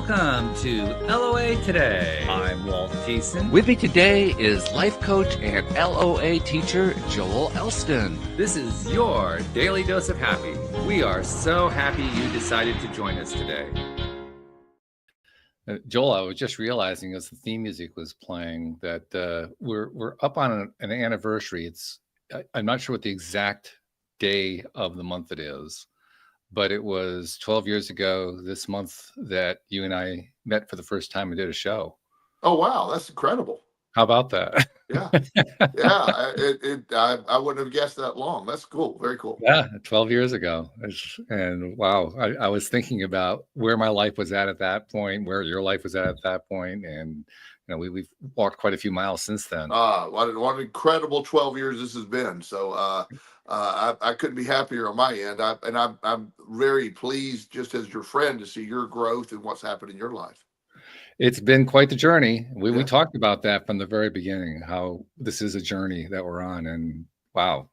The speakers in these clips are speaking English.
Welcome to LOA Today. I'm Walt Thiessen. With me today is life coach and LOA teacher Joel Elston. This is your daily dose of happy. We are so happy you decided to join us today. Joel, I was just realizing as the theme music was playing that we're up on an anniversary. I'm not sure what the exact day of the month it is, but it was 12 years ago this month that you and I met for the first time and did a show. Oh, wow. That's incredible. How about that? Yeah. Yeah. I wouldn't have guessed that long. That's cool. Very cool. Yeah, 12 years ago. And wow, I was thinking about where my life was at that point, where your life was at that point, and we've walked quite a few miles since then. What an incredible 12 years this has been. So I couldn't be happier on my end. I'm very pleased, just as your friend, to see your growth and what's happened in your life. It's been quite the journey. We talked about that from the very beginning, how this is a journey that we're on, and wow.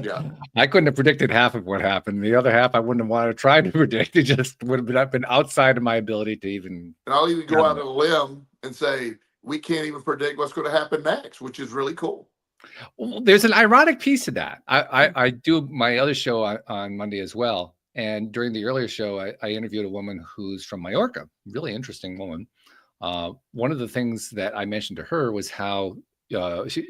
Yeah. I couldn't have predicted half of what happened. The other half I wouldn't have wanted to try to predict. It just would have been outside of my ability to even. And I'll even go out on a limb and say we can't even predict what's going to happen next, which is really cool. Well, there's an ironic piece to that. I do my other show on Monday as well. And during the earlier show, I interviewed a woman who's from Mallorca, really interesting woman. One of the things that I mentioned to her was how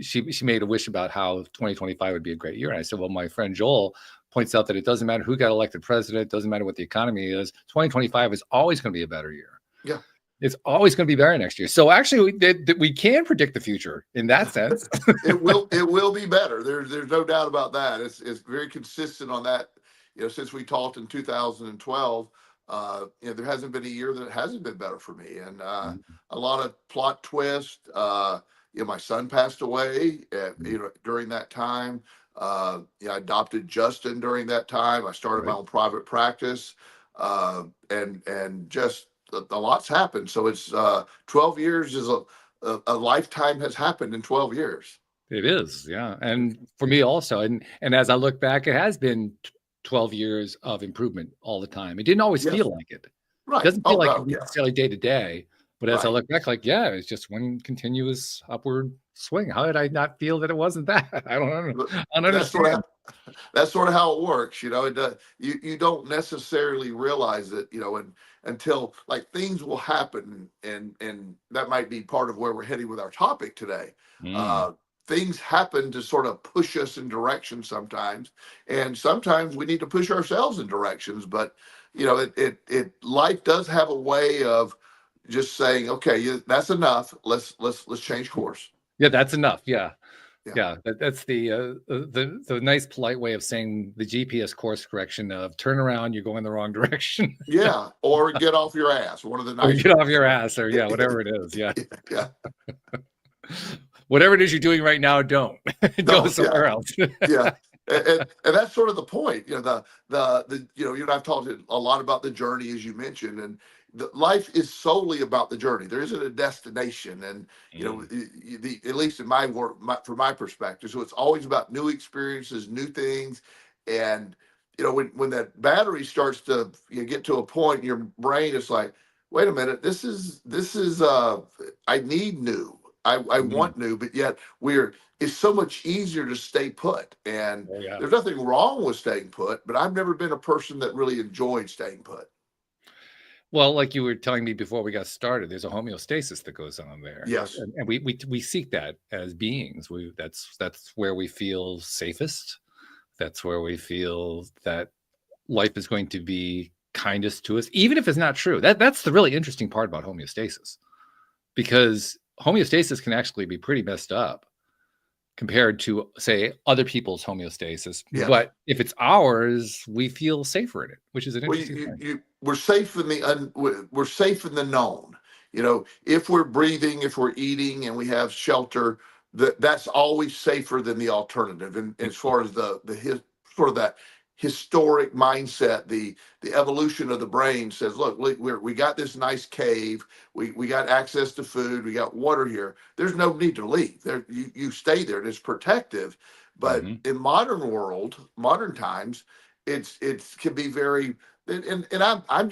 she made a wish about how 2025 would be a great year. And I said, well, my friend Joel points out that it doesn't matter who got elected president, doesn't matter what the economy is. 2025 is always going to be a better year. Yeah. It's always going to be better next year. So actually, we can predict the future in that sense. It will be better. There's no doubt about that. It's very consistent on that. Since we talked in 2012, there hasn't been a year that hasn't been better for me. And a lot of plot twists. My son passed away, during that time. I adopted Justin during that time. I started my own private practice, and just a lot's happened. So it's 12 years is a lifetime has happened in 12 years. It is, yeah. And for me also, and as I look back, it has been 12 years of improvement all the time. It didn't always feel like it. Right. It doesn't feel like it necessarily day to day. But as I look back, it's just one continuous upward swing. How did I not feel that it wasn't that? I don't know. I don't understand. That's sort of how it works. You don't necessarily realize it, until like things will happen, and that might be part of where we're heading with our topic today. Things happen to sort of push us in directions sometimes, and sometimes we need to push ourselves in directions. But life does have a way of just saying, okay, that's enough. Let's change course. Yeah, that's enough. Yeah. That's the nice polite way of saying the GPS course correction of turn around, you're going the wrong direction. Yeah, or get off your ass. One of the nice. Or get off your ass, or whatever it is. Yeah. Yeah. Whatever it is you're doing right now, don't go somewhere else. Yeah. And that's sort of the point. You and I've talked a lot about the journey, as you mentioned, and life is solely about the journey. There isn't a destination, and at least in my work, from my perspective, so it's always about new experiences, new things, and when that battery starts to get to a point in your brain, it's like, wait a minute, this is I need new. I want new, but yet it's so much easier to stay put. And there's nothing wrong with staying put, but I've never been a person that really enjoyed staying put. Well, like you were telling me before we got started, there's a homeostasis that goes on there. Yes. And we seek that as beings. That's where we feel safest. That's where we feel that life is going to be kindest to us, even if it's not true. That's the really interesting part about homeostasis, because homeostasis can actually be pretty messed up compared to, say, other people's homeostasis. Yeah. But if it's ours, we feel safer in it, which is an interesting thing. We're safe in the known. If we're breathing, if we're eating, and we have shelter, that's always safer than the alternative. And as far as the sort of that historic mindset, the evolution of the brain says, look, we got this nice cave, we got access to food, we got water here. There's no need to leave. You stay there, and it's protective. But in modern times, it can be very, and I'm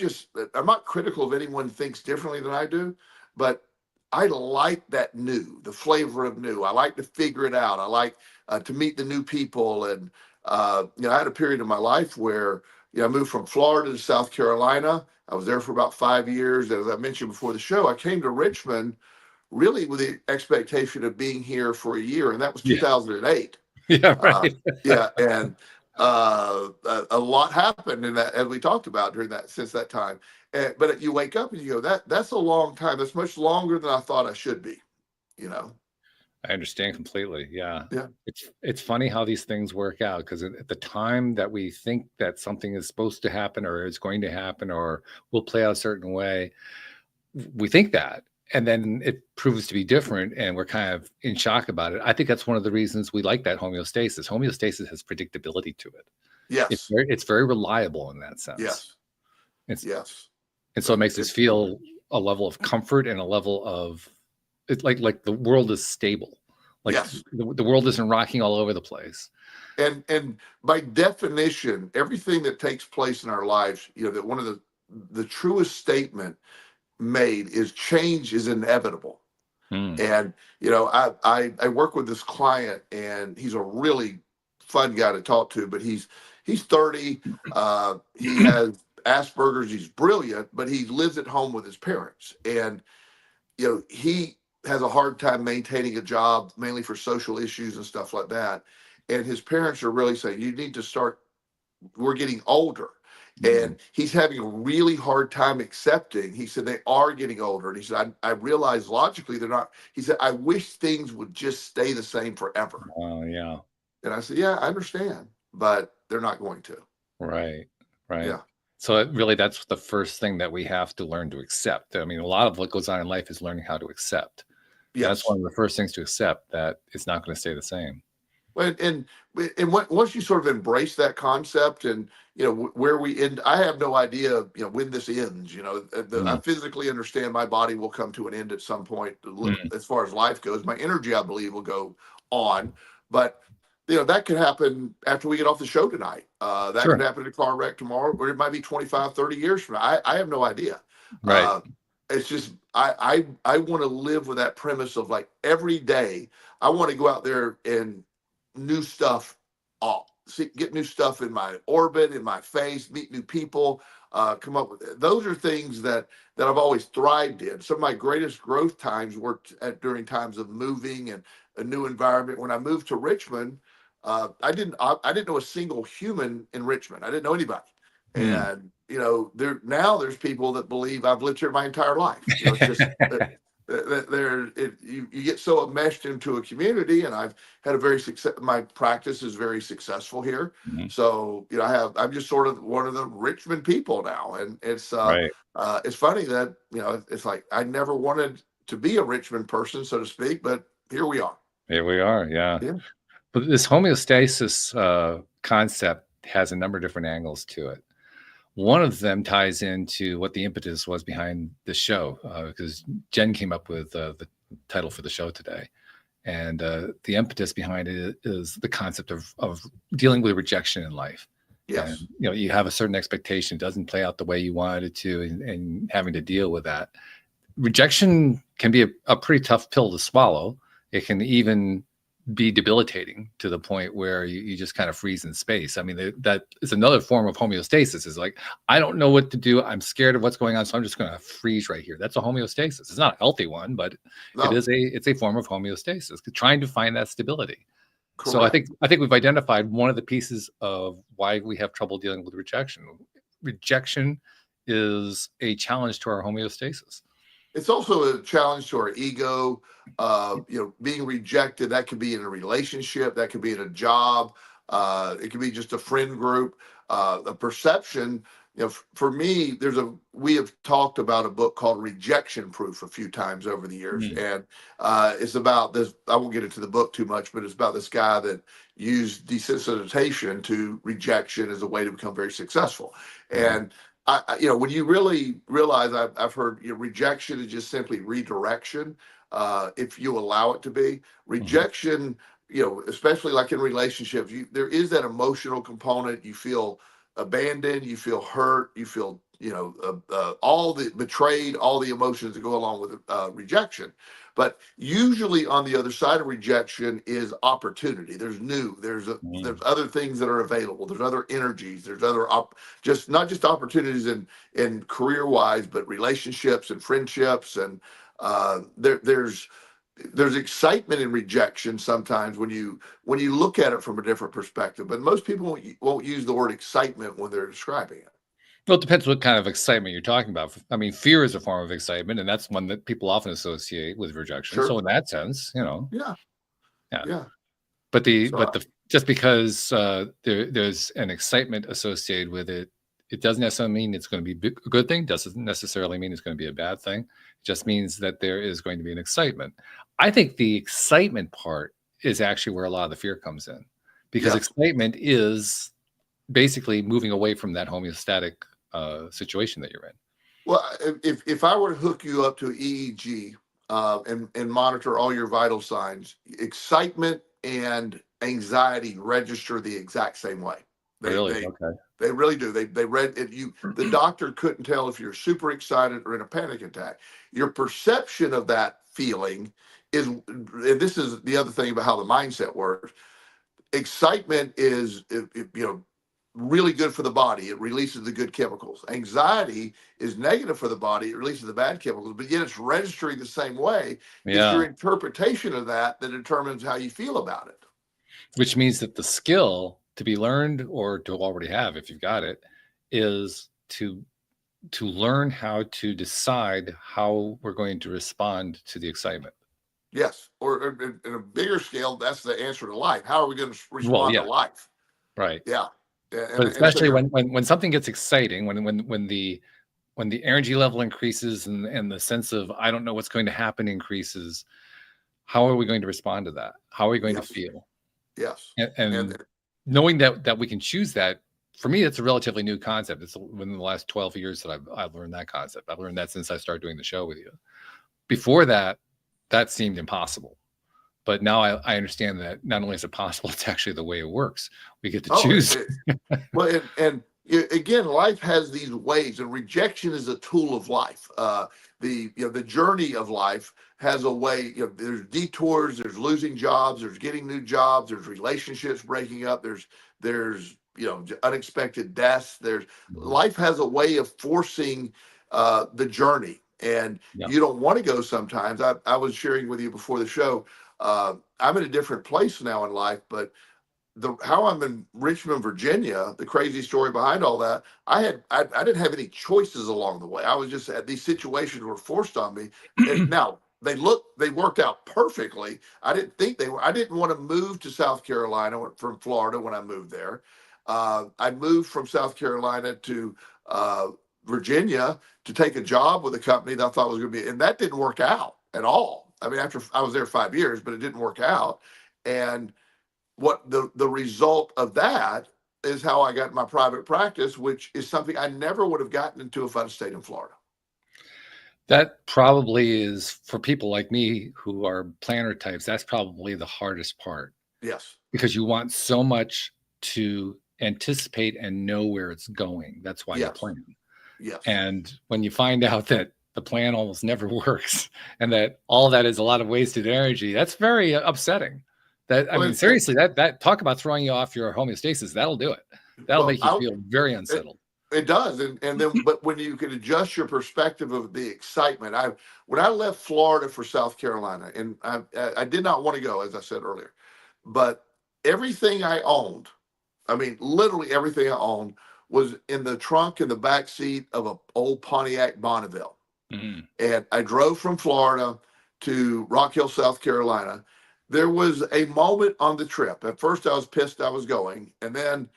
not critical of anyone thinks differently than I do, but I like that new, the flavor of new. I like to figure it out. I like to meet the new people. And I had a period of my life where I moved from Florida to South Carolina. I was there for about 5 years. As I mentioned before the show, I came to Richmond really with the expectation of being here for a year, and that was 2008. Yeah, right. And a lot happened in that, as we talked about since that time. But you wake up and you go, that's a long time. That's much longer than I thought I should be. I understand completely. Yeah. Yeah. It's funny how these things work out, because at the time that we think that something is supposed to happen or is going to happen or will play out a certain way, we think that. And then it proves to be different, and we're kind of in shock about it. I think that's one of the reasons we like that homeostasis. Homeostasis has predictability to it. Yes. It's very reliable in that sense. Yes. Yes. And so it makes us feel a level of comfort and a level of, it's like the world is stable. Like the world isn't rocking all over the place. And by definition, everything that takes place in our lives, that one of the truest statement made is change is inevitable. And I work with this client, and he's a really fun guy to talk to, but he's 30. He has Asperger's. He's brilliant, but he lives at home with his parents, and he has a hard time maintaining a job, mainly for social issues and stuff like that. And his parents are really saying, you need to start, we're getting older. And he's having a really hard time accepting. He said they are getting older. And he said, I realize logically they're not. He said, I wish things would just stay the same forever. Oh, yeah. And I said, yeah, I understand, but they're not going to. Right. Yeah. So that's the first thing that we have to learn to accept. I mean, a lot of what goes on in life is learning how to accept. Yes. That's one of the first things to accept, that it's not going to stay the same. And once you sort of embrace that concept, and where we end, I have no idea when this ends. I physically understand my body will come to an end at some point. As far as life goes, my energy, I believe, will go on, but that could happen after we get off the show tonight. That could happen in a car wreck tomorrow, or it might be 25, 30 years from now. I have no idea. Right. It's just I want to live with that premise of, like, every day I want to go out there and new stuff, get new stuff in my orbit, in my face, meet new people, come up with. Those are things that I've always thrived in. Some of my greatest growth times were during times of moving and a new environment. When I moved to Richmond, I didn't know a single human in Richmond. I didn't know anybody. And there's people that believe I've lived here my entire life. It's just you get so enmeshed into a community, and I've had my practice is very successful here. So I'm just sort of one of the Richmond people now, and it's funny that it's like I never wanted to be a Richmond person, so to speak, but here we are. Yeah. But this homeostasis concept has a number of different angles to it. One of them ties into what the impetus was behind the show, because Jen came up with the title for the show today. And the impetus behind it is the concept of dealing with rejection in life. Yes. And, you have a certain expectation, it doesn't play out the way you wanted it to, and having to deal with that. Rejection can be a pretty tough pill to swallow. It can even be debilitating to the point where you just kind of freeze in space. I mean, that is another form of homeostasis. Is like, I don't know what to do. I'm scared of what's going on, so I'm just going to freeze right here. That's a homeostasis. It's not a healthy one, but it's a form of homeostasis, trying to find that stability. Correct. So I think we've identified one of the pieces of why we have trouble dealing with rejection. Rejection is a challenge to our homeostasis. It's also a challenge to our ego. Being rejected, that could be in a relationship, that could be in a job, it could be just a friend group, a perception. For me, we have talked about a book called Rejection Proof a few times over the years. And it's about this. I won't get into the book too much, but it's about this guy that used desensitization to rejection as a way to become very successful. And when you really realize, I've heard rejection is just simply redirection. If you allow it to be rejection, especially like in relationships, there is that emotional component. You feel abandoned, you feel hurt, you feel, all the betrayed, all the emotions that go along with rejection. But usually on the other side of rejection is opportunity. There's there's other things that are available. There's other energies. There's other just not just opportunities in career wise, but relationships and friendships. And there's excitement in rejection sometimes when you look at it from a different perspective. But most people won't use the word excitement when they're describing it. Well, it depends what kind of excitement you're talking about. I mean, fear is a form of excitement, and that's one that people often associate with rejection. Sure. So in that sense, Yeah. But So just because there's an excitement associated with it, it doesn't necessarily mean it's going to be a good thing. Doesn't necessarily mean it's going to be a bad thing. It just means that there is going to be an excitement. I think the excitement part is actually where a lot of the fear comes in, because excitement is basically moving away from that homeostatic situation that you're in. Well, if I were to hook you up to EEG and monitor all your vital signs, excitement and anxiety register the exact same way. Okay. They really do. They read it. The doctor couldn't tell if you're super excited or in a panic attack. Your perception of that feeling is, and this is the other thing about how the mindset works. Excitement is, really good for the body. It releases the good chemicals. Anxiety is negative for the body. It releases the bad chemicals, but yet it's registering the same way. It's your interpretation of that determines how you feel about it. Which means that the skill to be learned, or to already have, if you've got it, is to learn how to decide how we're going to respond to the excitement. Yes. Or in a bigger scale, that's the answer to life. How are we going to respond to life? Right. Yeah. But especially when something gets exciting, when the energy level increases and the sense of I don't know what's going to happen increases, how are we going to respond to that? How are we going to feel? Yes. And knowing that we can choose that, for me, it's a relatively new concept. It's within the last 12 years that I've learned that concept. I've learned that since I started doing the show with you. Before that seemed impossible. But now I understand that not only is it possible, it's actually the way it works. We get to choose. Well, and again, life has these ways, and rejection is a tool of life. The journey of life has a way. There's detours, there's losing jobs, there's getting new jobs, there's relationships breaking up, there's unexpected deaths. Life has a way of forcing the journey, and you don't want to go sometimes. I was sharing with you before the show. I'm in a different place now in life, but how I'm in Richmond, Virginia, the crazy story behind all that, I didn't have any choices along the way. I was just these situations were forced on me. And now they worked out perfectly. I didn't think they were. I didn't want to move to South Carolina from Florida when I moved there. I moved from South Carolina to Virginia to take a job with a company that I thought was going to be, and that didn't work out at all. I mean, after I was there 5 years, but it didn't work out. And what the result of that is how I got my private practice, which is something I never would have gotten into if I'd stayed in Florida. That probably is, for people like me who are planner types, that's probably the hardest part. Yes. Because you want so much to anticipate and know where it's going. That's why you plan. Yes. And when you find out that the plan almost never works and that all of that is a lot of wasted energy, that's very upsetting. Seriously, that talk about throwing you off your homeostasis, that'll do it. That'll make you feel very unsettled. It does. And then, but when you can adjust your perspective of the excitement, when I left Florida for South Carolina, and I did not want to go, as I said earlier, but everything I owned, I mean, literally everything I owned was in the trunk in the back seat of an old Pontiac Bonneville. Mm-hmm. And I drove from Florida to Rock Hill, South Carolina. There was a moment on the trip. At first, I was pissed I was going. And then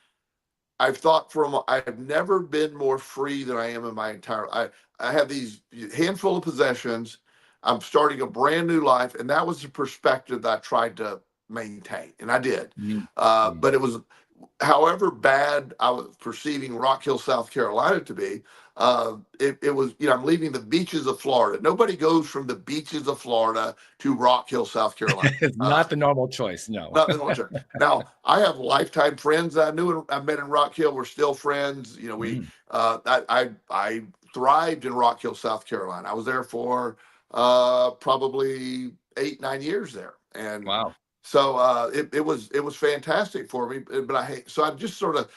I've thought I've never been more free than I am in my entire life. I have these handful of possessions. I'm starting a brand new life. And that was the perspective that I tried to maintain. And I did. Mm-hmm. But it was however bad I was perceiving Rock Hill, South Carolina to be, it was, I'm leaving the beaches of Florida. Nobody goes from the beaches of Florida to Rock Hill, South Carolina. It's not the normal choice. No. Not the normal choice. Now, I have lifetime friends I met in Rock Hill. We're still friends. I thrived in Rock Hill, South Carolina. I was there for probably 8-9 years there. And wow. so it was fantastic for me, but I just sort of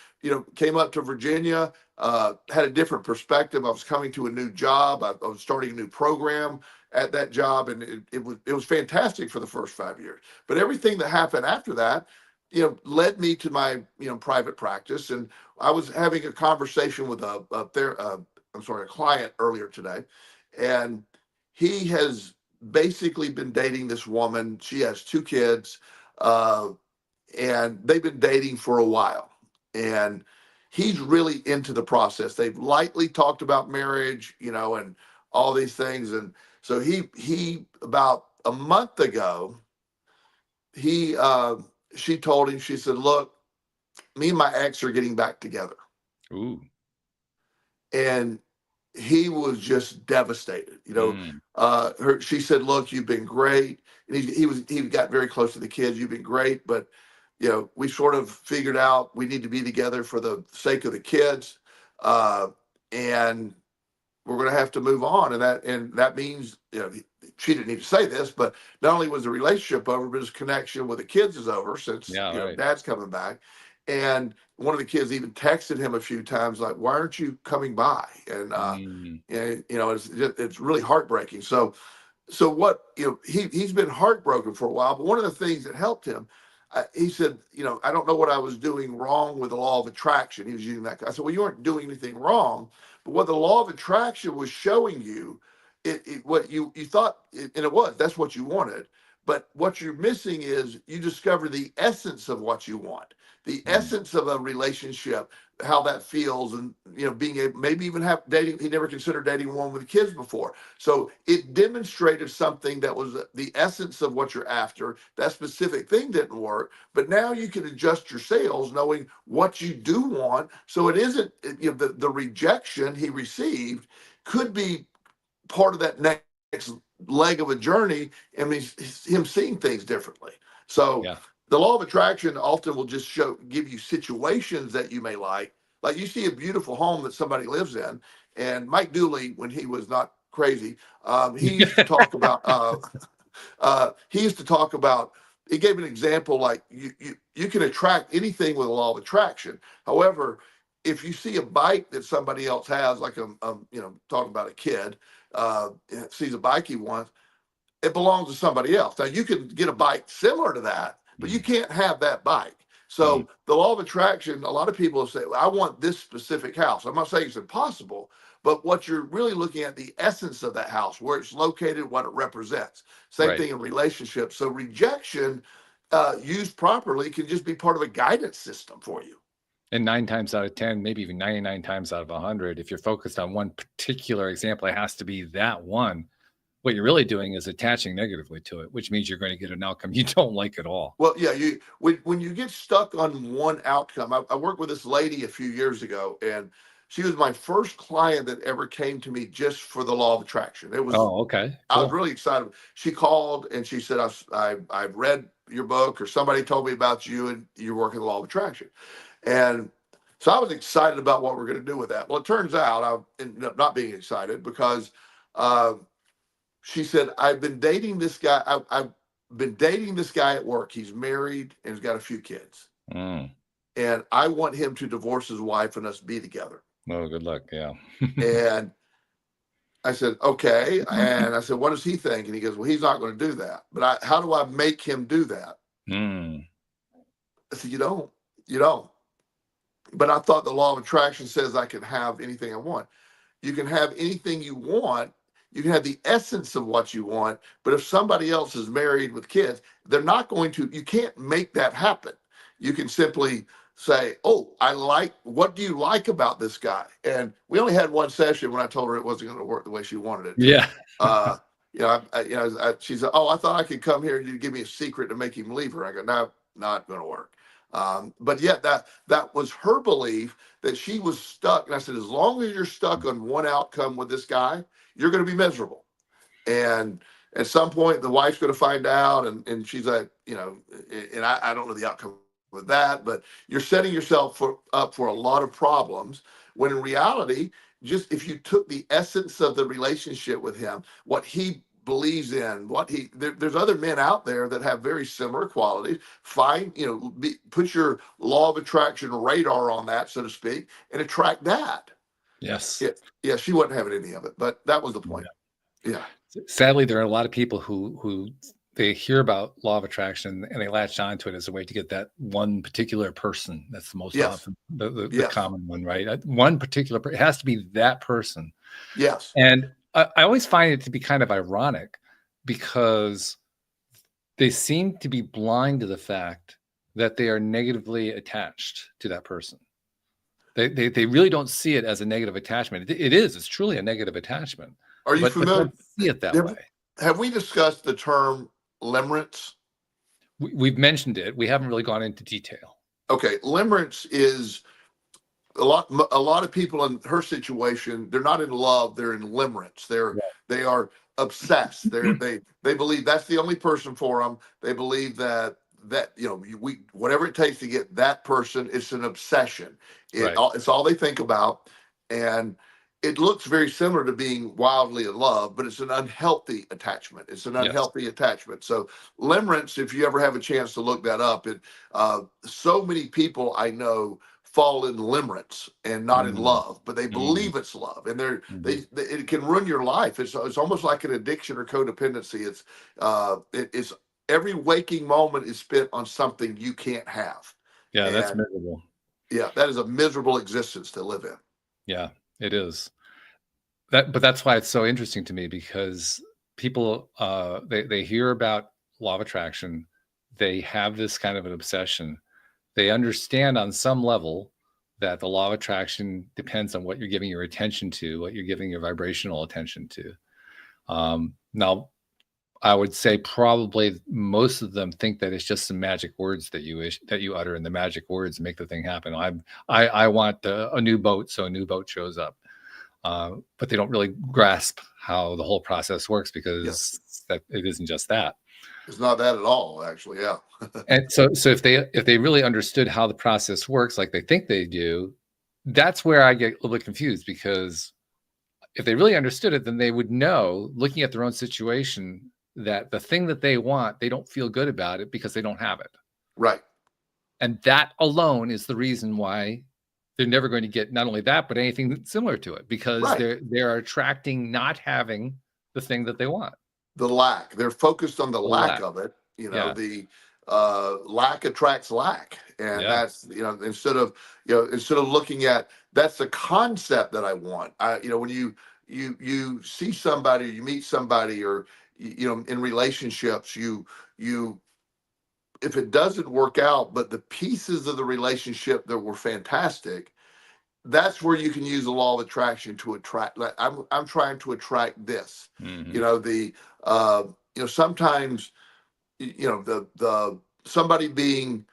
came up to Virginia, had a different perspective. I was coming to a new job. I was starting a new program at that job, and it was fantastic for the first 5 years. But everything that happened after that, led me to my private practice. And I was having a conversation with a client earlier today, and he has basically been dating this woman. She has 2 kids, and they've been dating for a while. And he's really into the process. They've lightly talked about marriage, and all these things. And so he about a month ago, she told him, she said, "Look, me and my ex are getting back together." Ooh. And he was just devastated. She said, "Look, you've been great." And he got very close to the kids. "You've been great, but we sort of figured out we need to be together for the sake of the kids, and we're going to have to move on." And that means, she didn't need to say this, but not only was the relationship over, but his connection with the kids is over since Dad's coming back. And one of the kids even texted him a few times, like, "Why aren't you coming by?" And it's really heartbreaking. So what he's been heartbroken for a while. But one of the things that helped him, he said, "I don't know what I was doing wrong with the law of attraction." He was using that. I said, "Well, you weren't doing anything wrong, but what the law of attraction was showing you, what you thought, that's what you wanted. But what you're missing is you discover the essence of what you want, the essence of a relationship, how that feels, and being able, maybe even have dating." He never considered dating a woman with kids before. So it demonstrated something that was the essence of what you're after. That specific thing didn't work, but now you can adjust your sails knowing what you do want. So it isn't, the rejection he received could be part of that next leg of a journey, and him seeing things differently. So the law of attraction often will just give you situations that you may like you see a beautiful home that somebody lives in. And Mike Dooley, when he was not crazy, he used to talk about he gave an example, like you can attract anything with the law of attraction. However, if you see a bike that somebody else has, like talking about a kid, sees a bike he wants, it belongs to somebody else. Now you can get a bike similar to that, but you can't have that bike. So the law of attraction, a lot of people say, "I want this specific house." I'm not saying it's impossible, but what you're really looking at, the essence of that house, where it's located, what it represents. Same thing in relationships. So rejection, used properly, can just be part of a guidance system for you. And 9 times out of 10, maybe even 99 times out of 100, if you're focused on one particular example, it has to be that one. What you're really doing is attaching negatively to it, which means you're going to get an outcome you don't like at all. Well, yeah, when you get stuck on one outcome, I worked with this lady a few years ago, and she was my first client that ever came to me just for the law of attraction. It was okay. Cool. I was really excited. She called and she said, "I've read your book, or somebody told me about you, and you're working the law of attraction." And so I was excited about what we're going to do with that. Well, it turns out I ended up not being excited, because she said, "I've been dating this guy. I've been dating this guy at work. He's married and he's got a few kids. And I want him to divorce his wife and us be together." Oh, good luck. Yeah. And I said, "Okay." And I said, "What does he think?" And he goes, "Well, he's not going to do that. But how do I make him do that?" I said, You don't. But I thought the law of attraction says I can have anything I want. You can have anything you want. You can have the essence of what you want. But if somebody else is married with kids, they're not going to, you can't make that happen. You can simply say, "Oh, what do you like about this guy?" And we only had one session when I told her it wasn't going to work the way she wanted it. Yeah. She said, "Oh, I thought I could come here and you give me a secret to make him leave her." I go, "No, not going to work." But yet that was her belief, that she was stuck. And I said, as long as you're stuck on one outcome with this guy, you're going to be miserable. And at some point, the wife's going to find out, and she's like, and I don't know the outcome with that, but you're setting yourself up for a lot of problems, when in reality, just if you took the essence of the relationship with him, what he believes in, there's other men out there that have very similar qualities. Put your law of attraction radar on that, so to speak, and attract that. Yes. Yeah, she wasn't having any of it, but that was the point. Yeah. Sadly, there are a lot of people who they hear about law of attraction and they latch onto it as a way to get that one particular person. That's the most often the common one, right? One particular it has to be that person. Yes. And I always find it to be kind of ironic, because they seem to be blind to the fact that they are negatively attached to that person. They really don't see it as a negative attachment. It's truly a negative attachment. Are you familiar? But see it that way. Have we discussed the term limerence? We've mentioned it. We haven't really gone into detail. Okay. Limerence is a lot of people in her situation. They're not in love. They're in limerence. They are obsessed. They believe that's the only person for them. They believe that whatever it takes to get that person, it's an obsession. It's all they think about. And it looks very similar to being wildly in love, but it's an unhealthy attachment. It's an unhealthy attachment. So limerence, if you ever have a chance to look that up, so many people I know fall in limerence and not in love, but they believe it's love, and it can ruin your life. It's almost like an addiction or codependency. It's every waking moment is spent on something you can't have. Yeah, that's miserable. Yeah, that is a miserable existence to live in. Yeah, it is. But that's why it's so interesting to me, because people they hear about law of attraction, they have this kind of an obsession. They understand on some level that the law of attraction depends on what you're giving your attention to, what you're giving your vibrational attention to. Now, I would say probably most of them think that it's just some magic words that you utter, and the magic words make the thing happen. I want a new boat, so a new boat shows up. But they don't really grasp how the whole process works, because that it isn't just that. It's not that at all, actually. Yeah. And so if they really understood how the process works, like they think they do, that's where I get a little bit confused, because if they really understood it, then they would know, looking at their own situation, that the thing that they want, they don't feel good about it because they don't have it. Right. And that alone is the reason why they're never going to get not only that, but anything similar to it, because they're attracting not having the thing that they want. The lack. They're focused on the lack of it. The lack attracts lack, and that's instead of looking at, that's the concept that I want. When you see somebody, you meet somebody, or in relationships, you if it doesn't work out, but the pieces of the relationship that were fantastic, that's where you can use the law of attraction to attract. Like, I'm trying to attract this. Sometimes somebody being,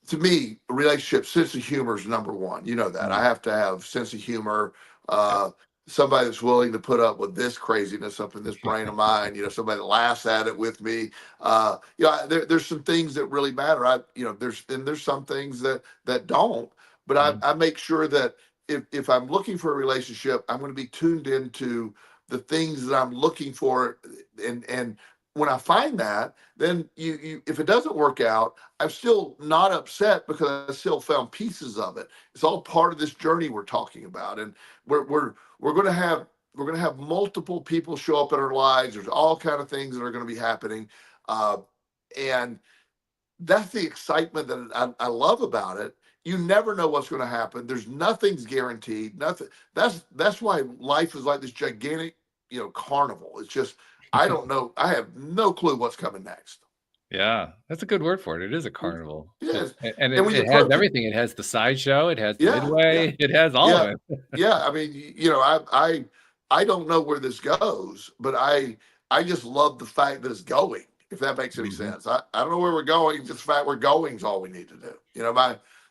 to me, a relationship, sense of humor is number one. That I have to have sense of humor. Somebody that's willing to put up with this craziness up in this brain of mine, somebody that laughs at it with me. There's some things that really matter. There's some things that don't, but I make sure that if I'm looking for a relationship, I'm going to be tuned into the things that I'm looking for. And when I find that, then if it doesn't work out, I'm still not upset, because I still found pieces of it. It's all part of this journey we're talking about. And we're going to have multiple people show up in our lives. There's all kind of things that are going to be happening. And that's the excitement that I love about it. You never know what's going to happen. Nothing's guaranteed. Nothing. That's why life is like this gigantic, carnival. It's just, I don't know. I have no clue what's coming next. Yeah, that's a good word for it. It is a carnival. Yes. And it has everything. It has the sideshow. It has the midway. It has all of it. Yeah. I mean, I don't know where this goes, but I just love the fact that it's going. if that makes any Mhm. sense. I don't know where we're going. Just the fact we're going is all we need to do.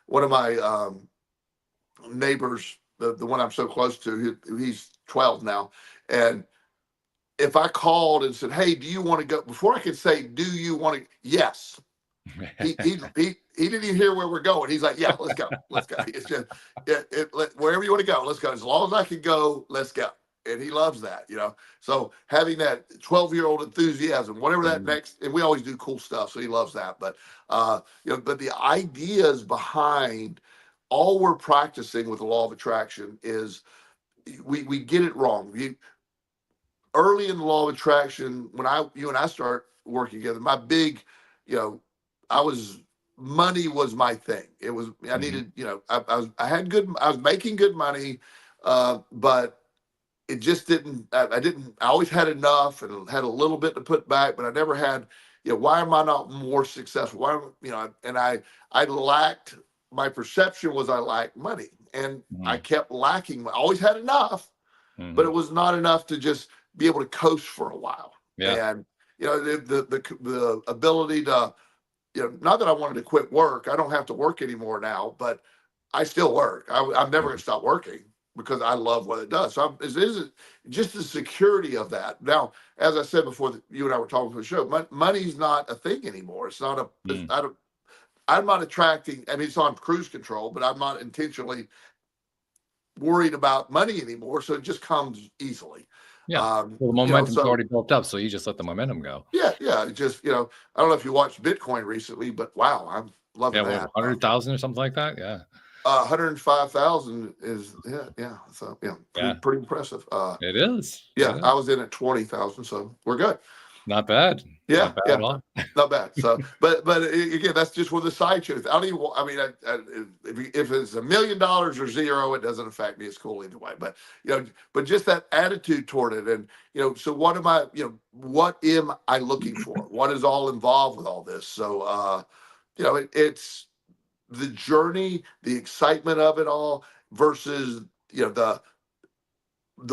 One of my neighbors, the one I'm so close to, he's 12 now, and if I called and said, "Hey, do you want to go?" Before I could say, "Do you want to?" Yes. He didn't even hear where we're going. He's like, "Yeah, let's go, let's go." It's just wherever you want to go, let's go. As long as I can go, let's go. And he loves that. So having that 12-year-old enthusiasm, whatever that Mhm. next, and we always do cool stuff, so he loves that. But but the ideas behind all we're practicing with the law of attraction is we get it wrong. Early in the law of attraction, when you and I start working together, my big, you know, I was money was my thing. It was I Mhm. needed, I was making good money, but it just didn't. I didn't. I always had enough and had a little bit to put back, but I never had. Why am I not more successful? And I lacked. My perception was I lacked money, and I Mhm. kept lacking. I always had enough, but it Mhm. was not enough to just be able to coast for a while. Yeah. And the ability to, not that I wanted to quit work. I don't have to work anymore now, but I still work. I'm never going Mhm. to stop working because I love what it does. So it isn't just the security of that. Now, as I said before, you and I were talking for the show, money's not a thing anymore. It's not a. It's Mm. not a I'm not attracting. I mean, it's on cruise control, but I'm not intentionally worried about money anymore. So it just comes easily. Yeah. Well, the momentum's So already built up, so you just let the momentum go. yeah. Just I don't know if you watched Bitcoin recently, but wow, I'm loving Yeah, what, that. 100,000 or something like that? Yeah. 105,000 is yeah. So yeah, Yeah. pretty impressive. It is. It Yeah, is. I was in at 20,000, so we're good. Not bad. Yeah, Not bad at yeah, all. not bad. So, but again, that's just with the side shows. I don't even. I mean, if it's $1 million or zero, it doesn't affect me. It's cool either way. But but just that attitude toward it, and so what am I? What am I looking for? What is all involved with all this? So, it's the journey, the excitement of it all versus the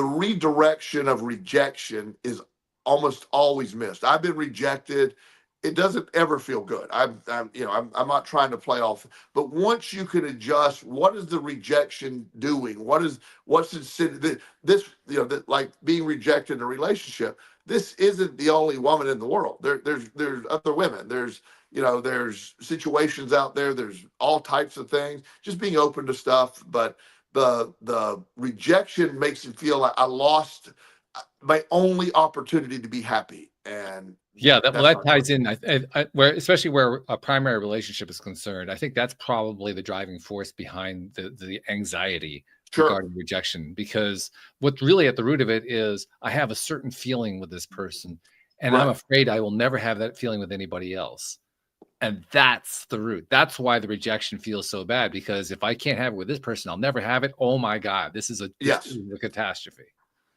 redirection of rejection is almost always missed. I've been rejected. It doesn't ever feel good. I'm not trying to play off, but once you can adjust, what is the rejection doing? What's it? This like being rejected in a relationship. This isn't the only woman in the world. There's other women. There's situations out there. There's all types of things. Just being open to stuff, but the rejection makes it feel like I lost my only opportunity to be happy, and Yeah, that's that not true. ties in. Where especially where a primary relationship is concerned, I think that's probably the driving force behind the anxiety Sure. regarding rejection. Because what's really at the root of it is I have a certain feeling with this person, and I'm Right. afraid I will never have that feeling with anybody else. And that's the root. That's why the rejection feels so bad. Because if I can't have it with this person, I'll never have it. Oh my God, this Yes. is a catastrophe.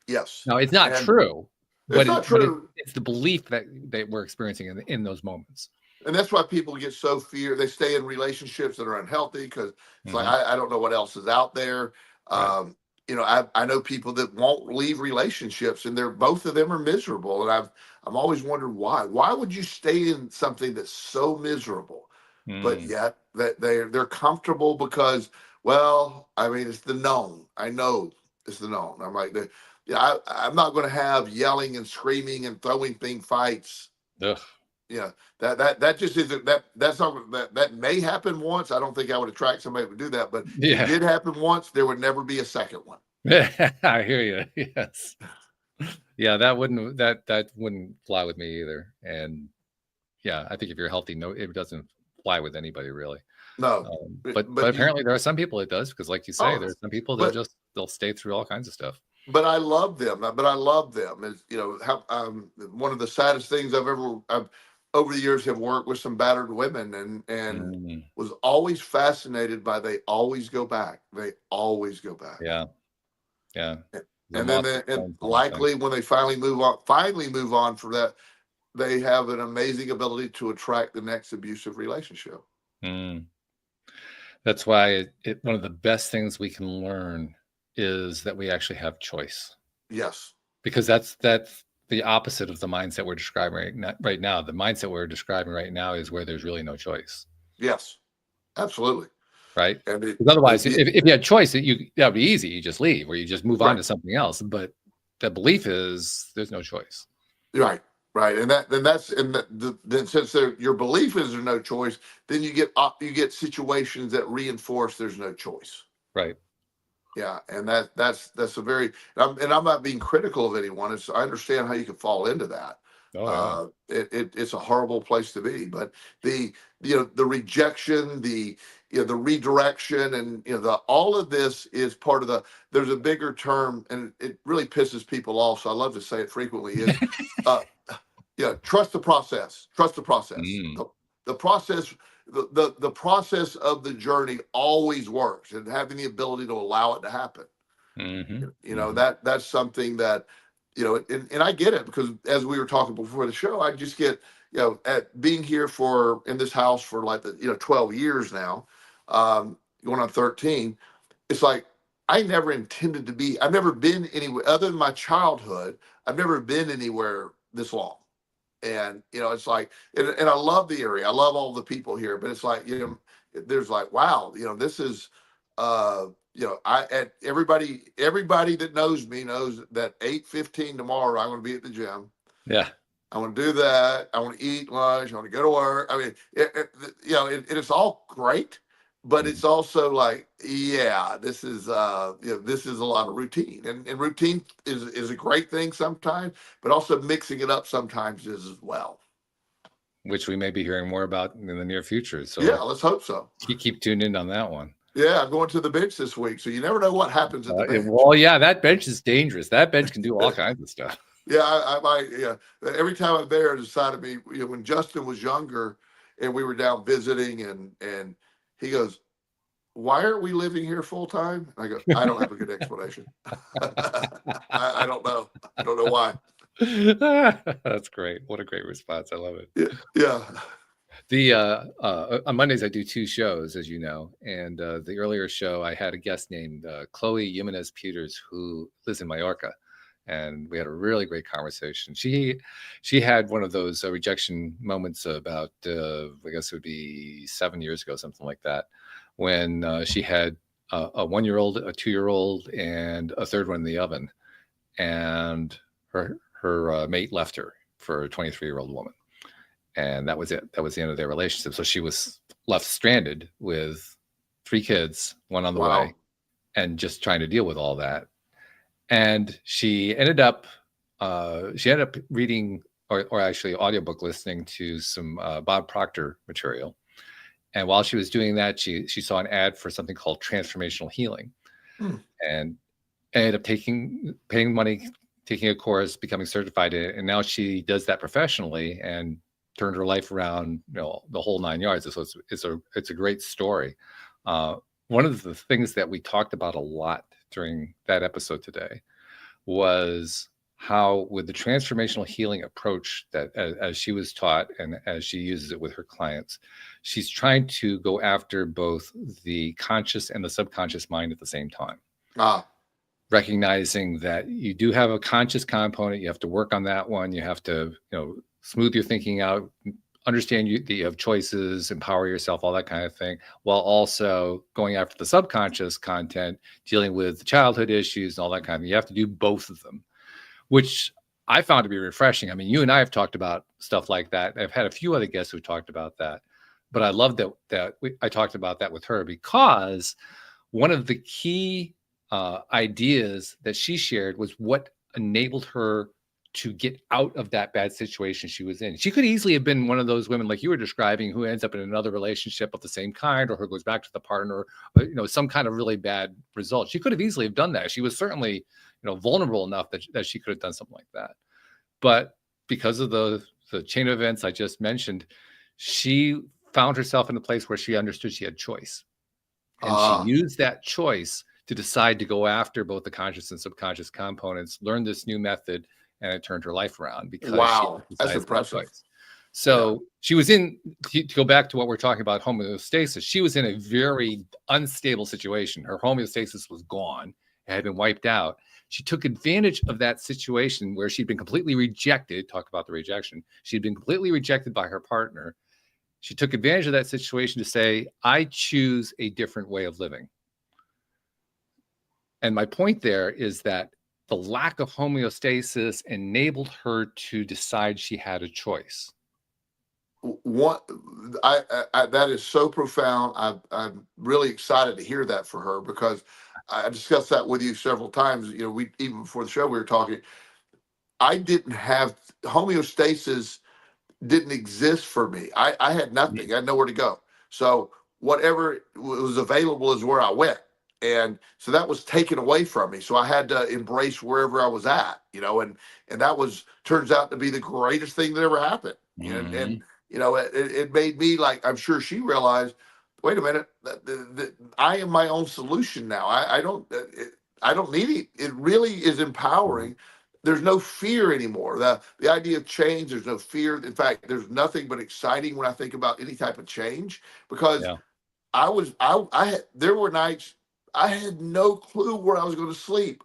Yes. Now it's not And true, it's but not true. it's the belief that we're experiencing in those moments. And that's why people get so they stay in relationships that are unhealthy because it's like Mhm. I don't know what else is out there. Right. I know people that won't leave relationships, and both of them are miserable, and I'm always wondered why would you stay in something that's so miserable, but Mm. yet that they're comfortable because, well, I mean, it's the known. I know it's the known. I'm like, yeah, I'm not going to have yelling and screaming and throwing fights. Ugh. Yeah, that just isn't that's not that may happen once. I don't think I would attract somebody who would do that, but if it Yeah. did happen once, there would never be a second one. I hear you. Yes. Yeah, that wouldn't fly with me either. And yeah, I think if you're healthy, no, it doesn't fly with anybody really. No, But but apparently there are some people it does because, like you say, oh, there's some people but they'll stay through all kinds of stuff. but I love them. But I love them. Is how one of the saddest things I've over the years have worked with some battered women and Mm. was always fascinated by they always go back. They always go back. Yeah. Yeah. The And then moth and returns kind of thing. likely when they finally move on from that, they have an amazing ability to attract the next abusive relationship. Mm. That's why one of the best things we can learn is that we actually have choice, Yes. because that's the opposite of the mindset we're describing right now. The mindset we're describing right now is where there's really no choice. Yes, absolutely. Right. And Because otherwise, if you had choice, that would be easy. You just leave, or you just move on to something else. But the belief is there's no choice. Right. And then since your belief is there's no choice, then you get situations that reinforce there's no choice. Right. Yeah, and that's a very, and I'm not being critical of anyone. I understand how you could fall into that. Oh, yeah. It's a horrible place to be. But the rejection, the redirection, and all of this is part of there's a bigger term, and it really pisses people off. So I love to say it frequently. Is trust the process. Trust the process. The process. The process of the journey always works, and having the ability to allow it to happen. That's something that, and I get it, because as we were talking before the show, I just get, at being here in this house for like 12 years now, going on 13, it's like, I never intended to be, I've never been anywhere other than my childhood. I've never been anywhere this long. And, it's like, and I love the area. I love all the people here, but it's like, there's like, wow, this is, everybody that knows me knows that 8:15 tomorrow, I'm going to be at the gym. Yeah. I want to do that. I want to eat lunch. I want to go to work. I mean, it's all great, but it's also like, this is this is a lot of routine, and routine is a great thing sometimes, but also mixing it up sometimes is as well. Which we may be hearing more about in the near future. So yeah, let's hope so. You keep tuned in on that one. Yeah, I'm going to the bench this week, so you never know what happens at the bench. Well, yeah, that bench is dangerous. That bench can do all kinds of stuff. Yeah, I might. Yeah, every time I'm there, it decided me. When Justin was younger, and we were down visiting, and he goes, "Why aren't we living here full time?" I go, "I don't have a good explanation. I don't know. I don't know why." That's great. What a great response. I love it. Yeah. On Mondays I do 2 shows, as you know, and the earlier show I had a guest named Chloe Jimenez Peters, who lives in Mallorca, and we had a really great conversation. She had one of those rejection moments about I guess it would be 7 years ago, something like that, when she had a 1-year-old, a 2-year-old, and a third one in the oven, and her mate left her for a 23-year-old woman. And that was it. That was the end of their relationship. So she was left stranded with 3 kids, one on the way, and just trying to deal with all that. And she ended up reading, or actually audiobook listening to some Bob Proctor material. And while she was doing that, she saw an ad for something called transformational healing, and ended up paying money, taking a course, becoming certified in it. And now she does that professionally and turned her life around, the whole 9 yards. So it's a great story. One of the things that we talked about a lot during that episode today was how, with the transformational healing approach that as she was taught and as she uses it with her clients, she's trying to go after both the conscious and the subconscious mind at the same time. Recognizing that you do have a conscious component, you have to work on that one. You have to, smooth your thinking out, understand that you have choices, empower yourself, all that kind of thing, while also going after the subconscious content, dealing with childhood issues and all that kind of thing. You have to do both of them, which I found to be refreshing. I mean, you and I have talked about stuff like that. I've had a few other guests who talked about that, but I love that I talked about that with her, because one of the key ideas that she shared was what enabled her to get out of that bad situation she was in. She could easily have been one of those women like you were describing, who ends up in another relationship of the same kind, or who goes back to the partner, or, some kind of really bad result. She could have easily have done that. She was certainly, vulnerable enough that she could have done something like that. But because of the chain of events I just mentioned, she found herself in a place where she understood she had choice. And she used that choice to decide to go after both the conscious and subconscious components, learn this new method, and it turned her life around. Because that's impressive. So she was to go back to what we're talking about, homeostasis, she was in a very unstable situation. Her homeostasis was gone. It had been wiped out. She took advantage of that situation where she'd been completely rejected. Talk about the rejection. She'd been completely rejected by her partner. She took advantage of that situation to say, I choose a different way of living. And my point there is that the lack of homeostasis enabled her to decide she had a choice. What that is so profound. I'm really excited to hear that for her, because I discussed that with you several times. We, even before the show, we were talking. I didn't have homeostasis, didn't exist for me. I had nothing. I had nowhere to go. So whatever was available is where I went. And so that was taken away from me. So I had to embrace wherever I was at, and that turns out to be the greatest thing that ever happened. And it made me, like, I'm sure she realized, wait a minute, I am my own solution now. I don't need it. It really is empowering. There's no fear anymore. The idea of change, there's no fear. In fact, there's nothing but exciting when I think about any type of change, because there were nights I had no clue where I was going to sleep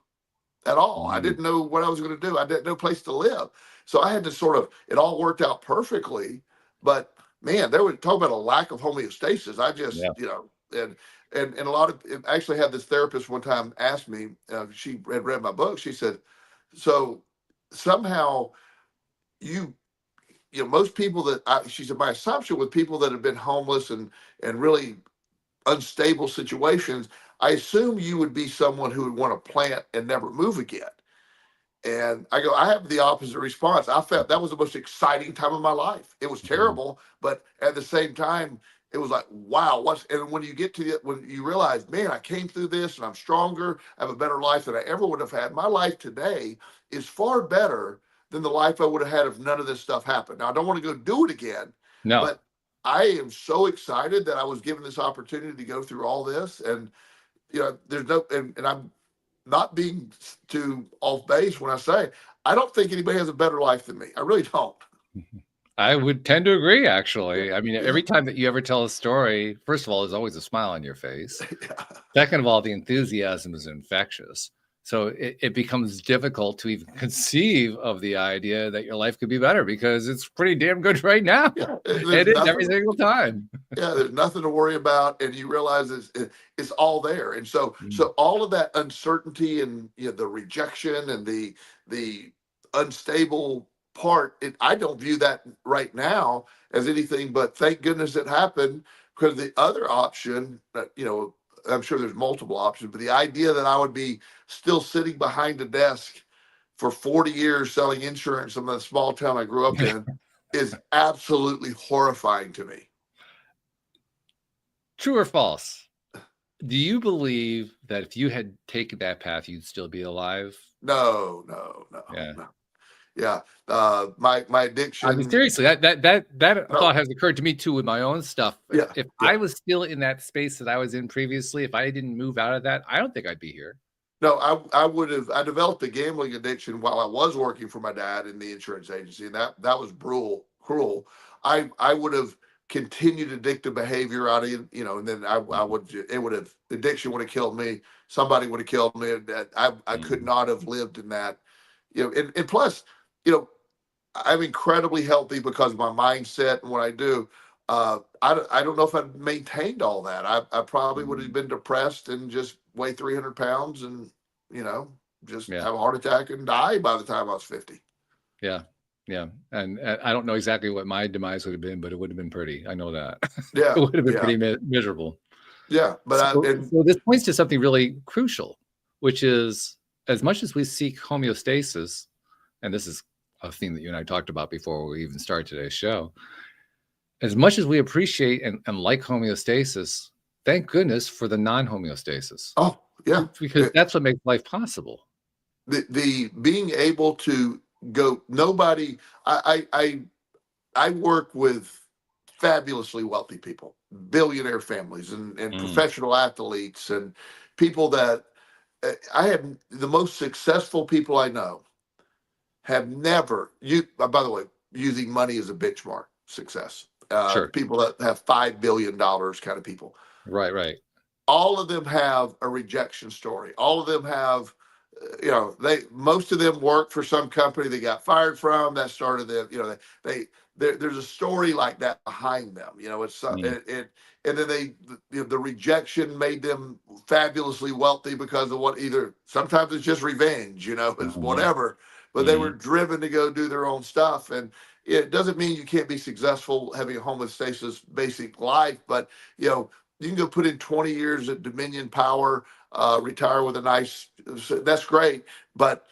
at all. I didn't know what I was going to do. I didn't know place to live. So I had to it all worked out perfectly. But man, they were talking about a lack of homeostasis. I just, and a lot of, actually had this therapist one time ask me, she had read my book. She said, so somehow most people she said, my assumption with people that have been homeless and really unstable situations, I assume you would be someone who would want to plant and never move again. And I go, I have the opposite response. I felt that was the most exciting time of my life. It was terrible, but at the same time, it was like, wow, and when you get to it, when you realize, man, I came through this and I'm stronger, I have a better life than I ever would have had. My life today is far better than the life I would have had if none of this stuff happened. Now, I don't want to go do it again, but I am so excited that I was given this opportunity to go through all this. And, there's no, and I'm not being too off base when I say, I don't think anybody has a better life than me. I really don't. I would tend to agree, actually. I mean, every time that you ever tell a story, first of all, there's always a smile on your face. Second of all, the enthusiasm is infectious. So it becomes difficult to even conceive of the idea that your life could be better, because it's pretty damn good right now. It is every single time. There's nothing to worry about, and you realize it's all there. And so all of that uncertainty and the rejection and the unstable part, I don't view that right now as anything but thank goodness it happened, because the other option, I'm sure there's multiple options, but the idea that I would be still sitting behind a desk for 40 years selling insurance in the small town I grew up in is absolutely horrifying to me. True or false? Do you believe that if you had taken that path, you'd still be alive? No. Yeah. My addiction. I mean, seriously, that thought has occurred to me too with my own stuff. If I was still in that space that I was in previously, if I didn't move out of that, I don't think I'd be here. No, I developed a gambling addiction while I was working for my dad in the insurance agency, and that was cruel. I would have continued addictive behavior out of, and then addiction would have killed me. Somebody would have killed me. I could not have lived in that, and plus, I'm incredibly healthy because of my mindset and what I do. I don't know if I'd maintained all that. I probably would have been depressed and just weigh 300 pounds and, just have a heart attack and die by the time I was 50. Yeah. And I don't know exactly what my demise would have been, but it would have been pretty. I know that. Yeah. It would have been pretty miserable. Yeah. But so this points to something really crucial, which is, as much as we seek homeostasis, and this is a theme that you and I talked about before we even started today's show, as much as we appreciate and like homeostasis, thank goodness for the non-homeostasis. Oh, yeah. Because that's what makes life possible. The being able to go, nobody, I work with fabulously wealthy people, billionaire families and professional athletes and people that I have, the most successful people I know have never, by the way, using money as a benchmark success. Sure. People that have $5 billion kind of people. Right. All of them have a rejection story. All of them have most of them worked for some company they got fired from that started them. There's a story like that behind them. It's and then the rejection made them fabulously wealthy because of what either sometimes it's just revenge, it's whatever, but they were driven to go do their own stuff. And it doesn't mean you can't be successful having a homeostasis basic life, but you can go put in 20 years at Dominion Power, retire with a nice, that's great. But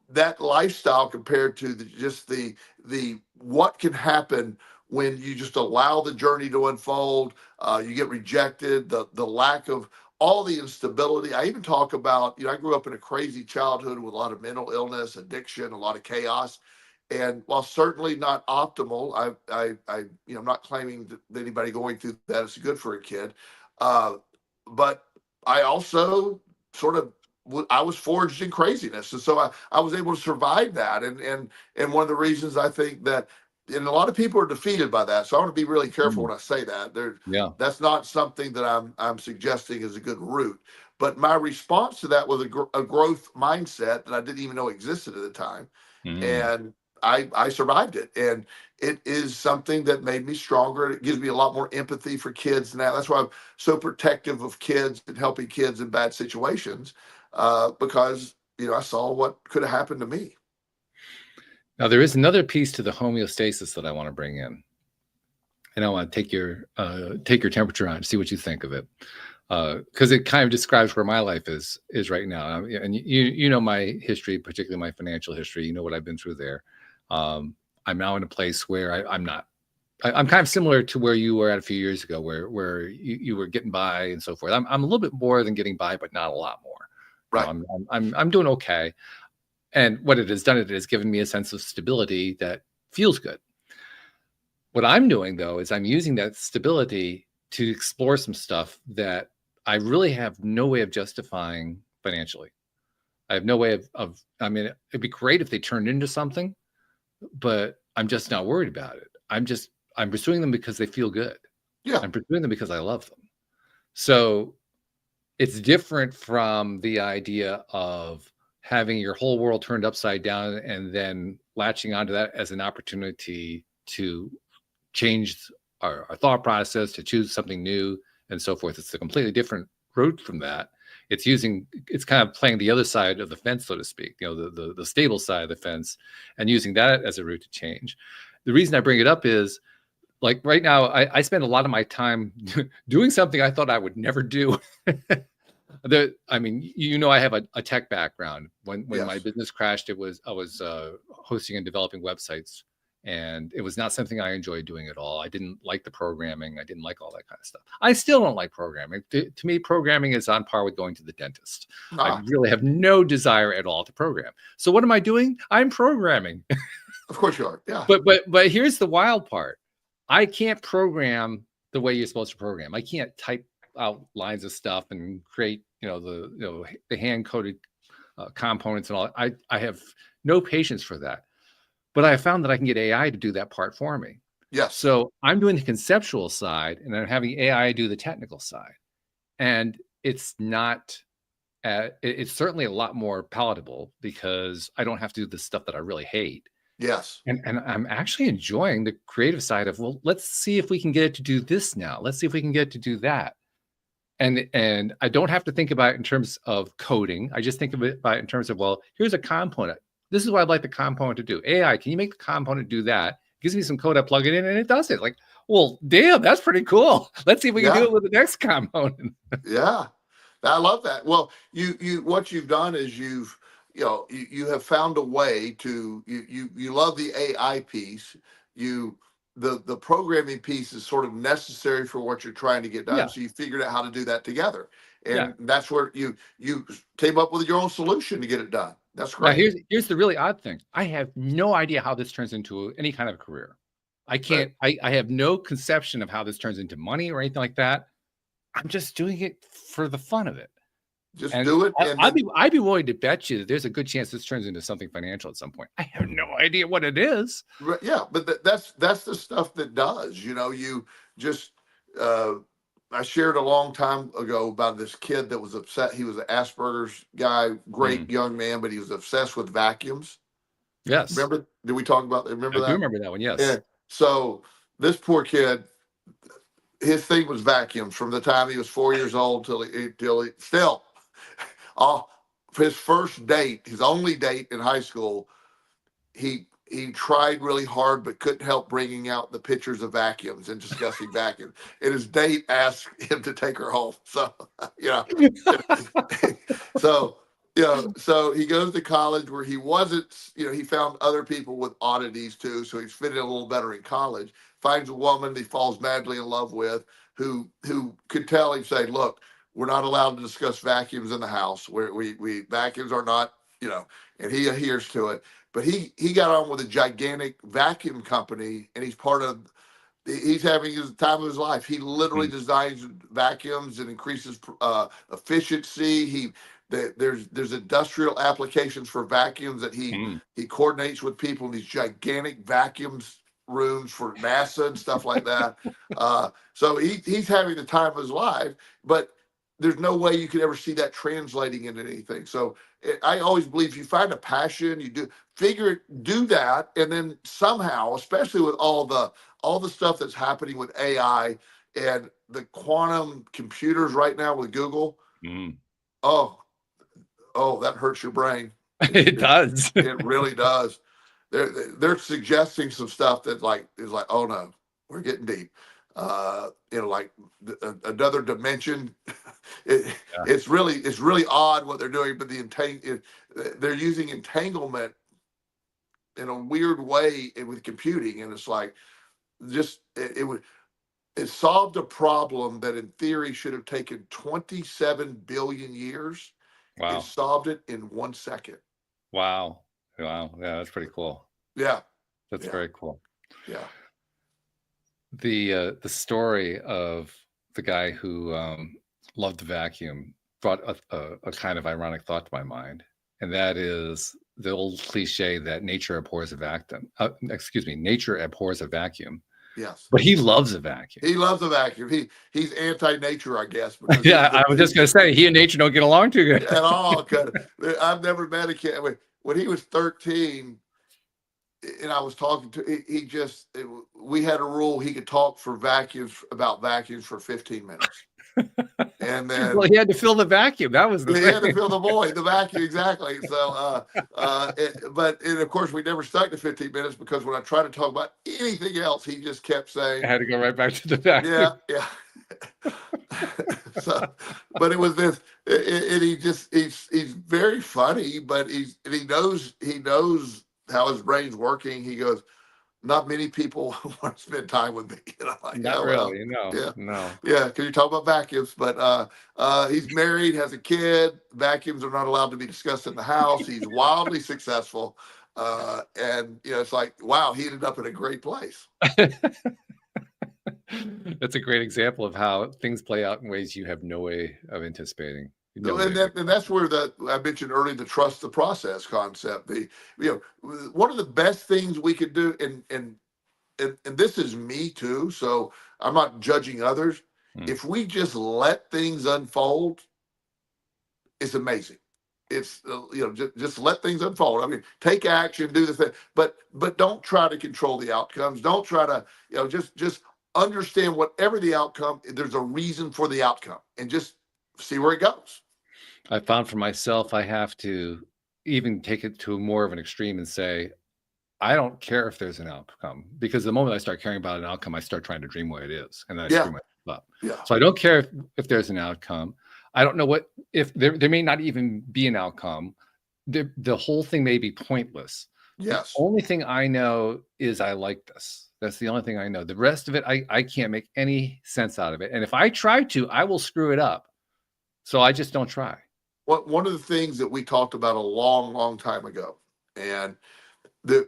that lifestyle compared to the what can happen when you just allow the journey to unfold, you get rejected, the lack of all the instability. I even talk about, I grew up in a crazy childhood with a lot of mental illness, addiction, a lot of chaos. And while certainly not optimal, I'm not claiming that anybody going through that is good for a kid. But I also I was forged in craziness. And so I was able to survive that. And one of the reasons I think that, and a lot of people are defeated by that. So I want to be really careful when I say that. That's not something that I'm suggesting is a good route. But my response to that was a growth mindset that I didn't even know existed at the time. And I survived it. And it is something that made me stronger. It gives me a lot more empathy for kids now. That's why I'm so protective of kids and helping kids in bad situations, because, I saw what could have happened to me. Now, there is another piece to the homeostasis that I want to bring in. And I want to take your temperature on, see what you think of it. Because it kind of describes where my life is right now. And you know my history, particularly my financial history. You know what I've been through there. I'm now in a place where I'm kind of similar to where you were at a few years ago, where you were getting by and so forth. I'm a little bit more than getting by, but not a lot more. Right. I'm doing okay. And what it has done, it has given me a sense of stability that feels good. What I'm doing, though, is I'm using that stability to explore some stuff that I really have no way of justifying financially. I have no way of it'd be great if they turned into something, but I'm just not worried about it. I'm pursuing them because they feel good. Yeah. I'm pursuing them because I love them. So it's different from the idea of having your whole world turned upside down and then latching onto that as an opportunity to change our thought process, to choose something new and so forth. It's a completely different route from that. It's kind of playing the other side of the fence, so to speak, the stable side of the fence, and using that as a route to change. The reason I bring it up is, like right now, I spend a lot of my time doing something I thought I would never do. I have a tech background. When Yes. my business crashed, I was hosting and developing websites, and it was not something I enjoyed doing at all. I didn't like the programming. I didn't like all that kind of stuff. I still don't like programming. To me, programming is on par with going to the dentist. I really have no desire at all to program. So what am I doing? I'm programming. Of course you are. Yeah. But here's the wild part. I can't program the way you're supposed to program. I can't type out lines of stuff and create, the hand-coded components and all. I have no patience for that. But I found that I can get AI to do that part for me. Yes. So I'm doing the conceptual side, and I'm having AI do the technical side. And it's not, it's certainly a lot more palatable because I don't have to do the stuff that I really hate. Yes. And I'm actually enjoying the creative side of, well, let's see if we can get it to do this now. Let's see if we can get it to do that. And I don't have to think about it in terms of coding. I just think of it in terms of, well, here's a component. This is what I'd like the component to do. AI, can you make the component do that? It gives me some code, I plug it in, and it does it. Like, well, damn, that's pretty cool. Let's see if we can do it with the next component. Yeah, I love that. Well, what you've done is you have found a way to you love the AI piece. The programming piece is sort of necessary for what you're trying to get done. Yeah. So you figured out how to do that together, and that's where you came up with your own solution to get it done. That's great. Now, here's the really odd thing. I have no idea how this turns into any kind of career. I can't. Right. I have no conception of how this turns into money or anything like that. I'm just doing it for the fun of it. Just do it. I'd be willing to bet you that there's a good chance this turns into something financial at some point. I have no idea what it is. Yeah, but that's the stuff that does. You just I shared a long time ago about this kid that was upset. He was an Asperger's guy, great young man, but he was obsessed with vacuums. Yes, Remember? Did we talk about that? Remember I do that? remember that one. Yeah. Yes. So this poor kid, his thing was vacuums from the time he was 4 years old till he still, oh, his first date, his only date in high school, he tried really hard but couldn't help bringing out the pictures of vacuums and discussing vacuums. And his date asked him to take her home. So, you know, so, so he goes to college where he wasn't, he found other people with oddities too. So he's fitting a little better in college, finds a woman he falls madly in love with who could tell him, say, look, we're not allowed to discuss vacuums in the house. We vacuums are not, and he adheres to it. But he got on with a gigantic vacuum company, and he's having his time of his life. He literally designs vacuums and increases efficiency. There's industrial applications for vacuums that he coordinates with people in these gigantic vacuums rooms for NASA and stuff like that. So he's having the time of his life, but there's no way you could ever see that translating into anything. So I always believe if you find a passion, you do that, and then somehow, especially with all the stuff that's happening with AI and the quantum computers right now with Google, oh, that hurts your brain. It does. It really does. They're suggesting some stuff that is like, oh no, we're getting deep. Like another dimension. It's really odd what they're doing, but they're using entanglement in a weird way with computing, and it's like it solved a problem that in theory should have taken 27 billion years. Wow. It solved it in 1 second. Wow. Yeah, that's pretty cool. Yeah. That's very cool. Yeah. The story of the guy who loved the vacuum brought a kind of ironic thought to my mind, and that is the old cliche that nature abhors a vacuum. Nature abhors a vacuum. Yes. But he loves a vacuum. He loves a vacuum. He's anti-nature, I guess. Yeah, I was just going to say, he and nature don't get along too good. At all. I've never met a kid. When he was 13, and I was talking to, we had a rule he could talk about vacuums for 15 minutes. And then he had to fill the vacuum. That was the thing. He had to fill the void, the vacuum, exactly. So, but of course, we never stuck to 15 minutes because when I tried to talk about anything else, he just kept saying, I had to go right back to the vacuum. Yeah. So, but it was this, and he's very funny, but he knows how his brain's working. He goes, not many people want to spend time with me. And I'm like, not really, no. Yeah, because you talk about vacuums, but he's married, has a kid. Vacuums are not allowed to be discussed in the house. He's wildly successful, and it's like, wow, he ended up in a great place. That's a great example of how things play out in ways you have no way of anticipating. And that's where I mentioned earlier, the trust the process concept. One of the best things we could do, and this is me too, so I'm not judging others. If we just let things unfold, it's amazing. It's just let things unfold. I mean, take action, do the thing, but don't try to control the outcomes. Don't try to just understand whatever the outcome. There's a reason for the outcome, and just see where it goes. I found for myself, I have to even take it to more of an extreme and say, I don't care if there's an outcome, because the moment I start caring about an outcome, I start trying to dream what it is, and then I screw myself up. Yeah. So I don't care if there's an outcome. I don't know if there may not even be an outcome. The whole thing may be pointless. Yes. The only thing I know is I like this. That's the only thing I know. The rest of it, I can't make any sense out of it. And if I try to, I will screw it up. So I just don't try. One of the things that we talked about a long, long time ago, and I'm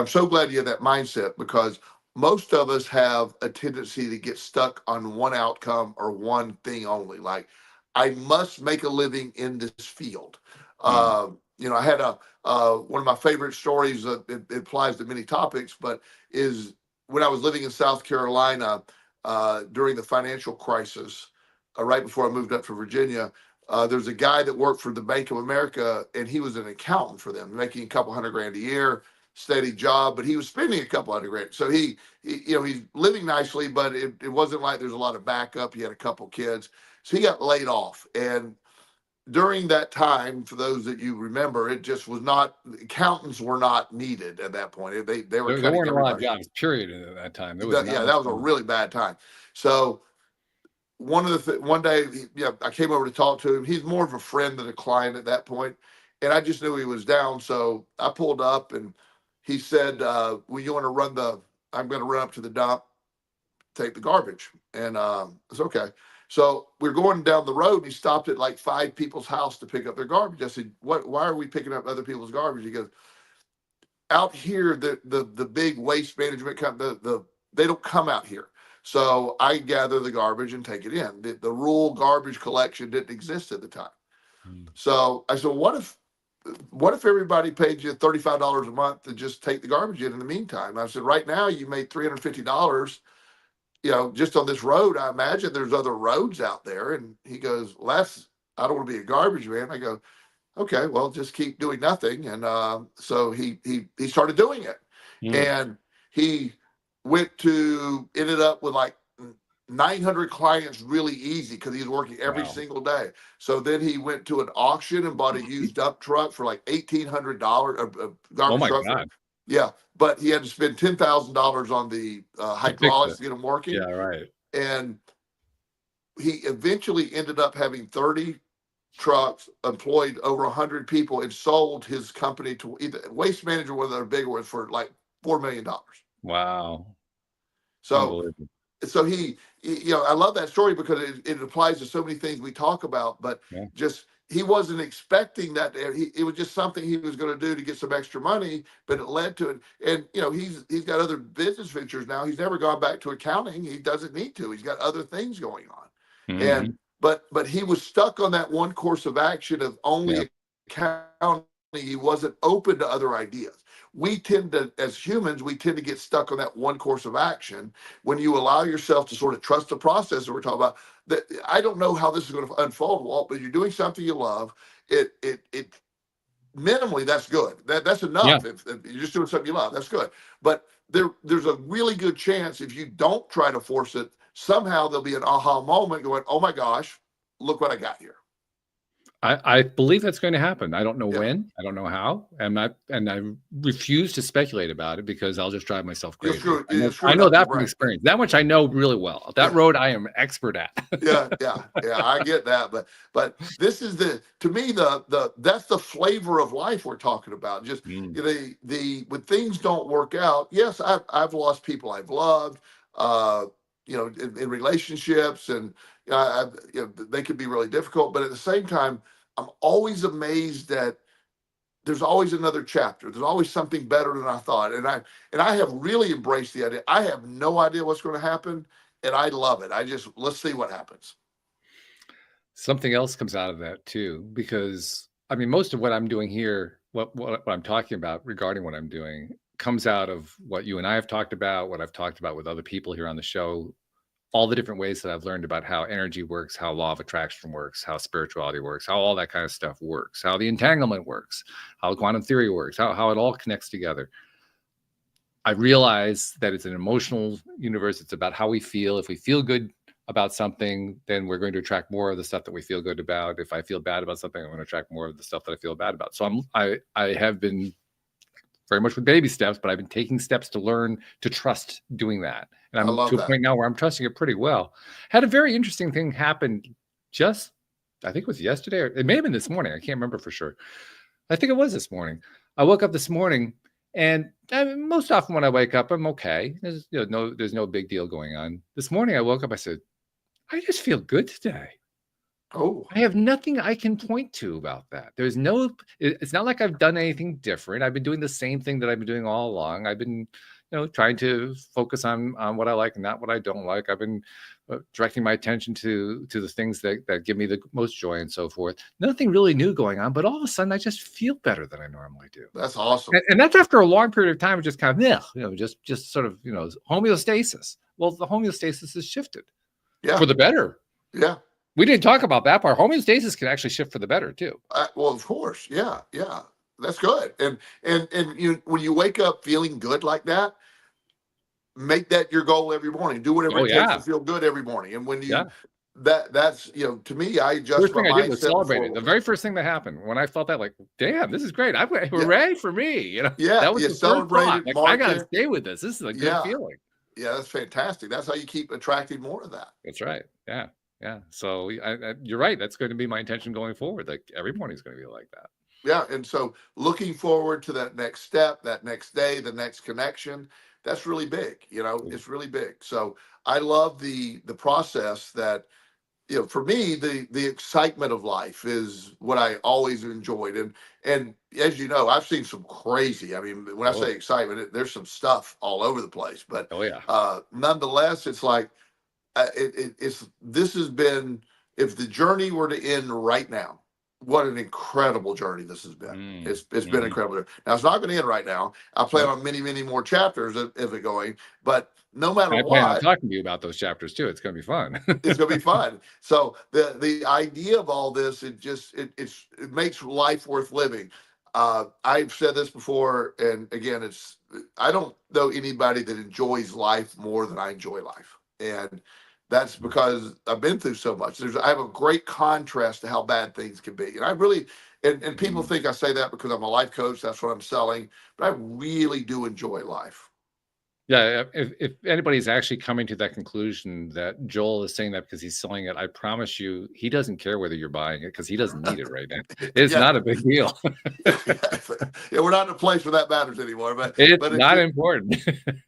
so glad you have that mindset, because most of us have a tendency to get stuck on one outcome or one thing only. Like, I must make a living in this field. I had one of my favorite stories. It applies to many topics, but is when I was living in South Carolina, during the financial crisis, right before I moved up to Virginia. There's a guy that worked for the Bank of America, and he was an accountant for them, making a couple $100,000 a year, steady job, but he was spending a couple $100,000. So he he's living nicely, but it wasn't like there's a lot of backup. He had a couple kids, so he got laid off. And during that time, for those that you remember, it just was not, accountants were not needed at that point. They were There cutting weren't a lot of everybody. jobs, period, at that time. That was a really bad time. So one day, I came over to talk to him. He's more of a friend than a client at that point, and I just knew he was down. So I pulled up, and he said, "Well, you want to run I'm going to run up to the dump, take the garbage." And it's okay. So we're going down the road, and he stopped at like 5 people's house to pick up their garbage. I said, why are we picking up other people's garbage? He goes, out here, the big waste management company, they don't come out here. So I gather the garbage and take it in. The rural garbage collection didn't exist at the time. So I said, what if everybody paid you $35 a month to just take the garbage in the meantime? I said, right now you made $350, just on this road. I imagine there's other roads out there. And he goes, well, I don't want to be a garbage man. I go, okay, well, just keep doing nothing. And so he started doing it. And he ended up with like 900 clients really easy, because he was working every single day. So then he went to an auction and bought a used dump truck for like $1,800, a garbage truck. God. Yeah, but he had to spend $10,000 on the hydraulics to get them working. Yeah, right. And he eventually ended up having 30 trucks, employed over 100 people, and sold his company to either Waste Manager, one of their bigger ones, for like $4 million. Wow. So he I love that story because it applies to so many things we talk about, but just, he wasn't expecting that. It was just something he was going to do to get some extra money, but it led to it. And, he's got other business ventures now. He's never gone back to accounting. He doesn't need to. He's got other things going on. And, but he was stuck on that one course of action of only accounting. He wasn't open to other ideas. We tend to, as humans, get stuck on that one course of action. When you allow yourself to sort of trust the process that we're talking about, that I don't know how this is going to unfold, Walt, but you're doing something you love. It minimally, that's good. That's enough. If you're just doing something you love, that's good. But there's a really good chance, if you don't try to force it, somehow there'll be an aha moment going, oh my gosh, look what I got here. I believe that's going to happen. I don't know when, I don't know how, and I refuse to speculate about it, because I'll just drive myself crazy. I know that from experience. That much I know really well. That road I am expert at. yeah, I get that. But this is to me that's the flavor of life we're talking about. Just when things don't work out. Yes, I've lost people I've loved. In relationships, and they can be really difficult. But at the same time, I'm always amazed that there's always another chapter. There's always something better than I thought. And I have really embraced the idea. I have no idea what's going to happen, and I love it. Let's see what happens. Something else comes out of that too, because most of what I'm doing here, what I'm talking about regarding what I'm doing, comes out of what you and I have talked about, what I've talked about with other people here on the show, all the different ways that I've learned about how energy works, how law of attraction works, how spirituality works, how all that kind of stuff works, how the entanglement works, how quantum theory works, how it all connects together. I realize that it's an emotional universe. It's about how we feel. If we feel good about something, then we're going to attract more of the stuff that we feel good about. If I feel bad about something, I'm going to attract more of the stuff that I feel bad about. So I have been very much with baby steps, but I've been taking steps to learn to trust doing that. And I'm to a point now where I'm trusting it pretty well. Had a very interesting thing happen I think it was yesterday, or it may have been this morning. I can't remember for sure. I think it was this morning. I woke up this morning, and most often when I wake up, I'm okay. There's no big deal going on. This morning I woke up, I said, I just feel good today. Oh, I have nothing I can point to about that. It's not like I've done anything different. I've been doing the same thing that I've been doing all along. I've been, trying to focus on what I like and not what I don't like. I've been directing my attention to the things that give me the most joy and so forth. Nothing really new going on, but all of a sudden I just feel better than I normally do. That's awesome. And that's after a long period of time of just kind of, just sort of, homeostasis. Well, the homeostasis has shifted Yeah. for the better. Yeah. We didn't talk about that part. Homeostasis can actually shift for the better too. Well, of course. Yeah. Yeah. That's good. And you, when you wake up feeling good like that, make that your goal every morning. Do whatever Oh it takes to yeah, feel good every morning. And when yeah. you, that's, to me, I adjust First my thing I did was mindset celebrate it. before. The very first thing that happened when I felt that, like, damn, this is great. I'm Yeah. hooray for me. You know, Yeah. that was You the first celebrate thought. it, Like, I mark gotta it. stay with this. This is a good Yeah. feeling. Yeah. That's fantastic. That's how you keep attracting more of that. That's right. Yeah. Yeah. So you're right. That's going to be my intention going forward. Like every morning's going to be like that. Yeah. And so looking forward to that next step, that next day, the next connection, that's really big. It's really big. So I love the process that, for me, the excitement of life is what I always enjoyed. And as you know, I've seen some crazy, I mean, when I Oh, say excitement, there's some stuff all over the place, but oh yeah. nonetheless, it's like, this has been, if the journey were to end right now, what an incredible journey this has been. It's been incredible. Now it's not going to end right now. I plan on many, many more chapters of it going, but no matter I plan on what, talking to you about those chapters too. It's going to be fun. it's going to be fun. So the idea of all this, it makes life worth living. I've said this before, and again, I don't know anybody that enjoys life more than I enjoy life, and that's because I've been through so much. I have a great contrast to how bad things can be, and I really, and people think I say that because I'm a life coach. That's what I'm selling, but I really do enjoy life. Yeah, if anybody's actually coming to that conclusion that Joel is saying that because he's selling it, I promise you, he doesn't care whether you're buying it because he doesn't need it right now. It's Yeah. not a big deal. Yeah, we're not in a place where that matters anymore. But It's not important.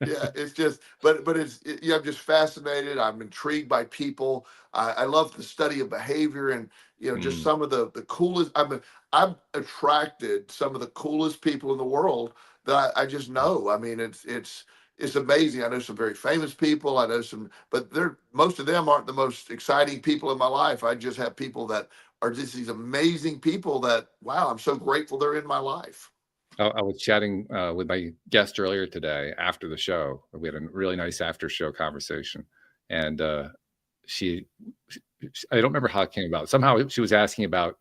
yeah, it's just, but I'm just fascinated. I'm intrigued by people. I love the study of behavior, and just some of the coolest. I'm attracted some of the coolest people in the world that I just know. I mean, it's amazing. I know some very famous people. I know some, but most of them aren't the most exciting people in my life. I just have people that are just these amazing people that, wow, I'm so grateful they're in my life. I was chatting with my guest earlier today after the show. We had a really nice after show conversation, and I don't remember how it came about. Somehow she was asking about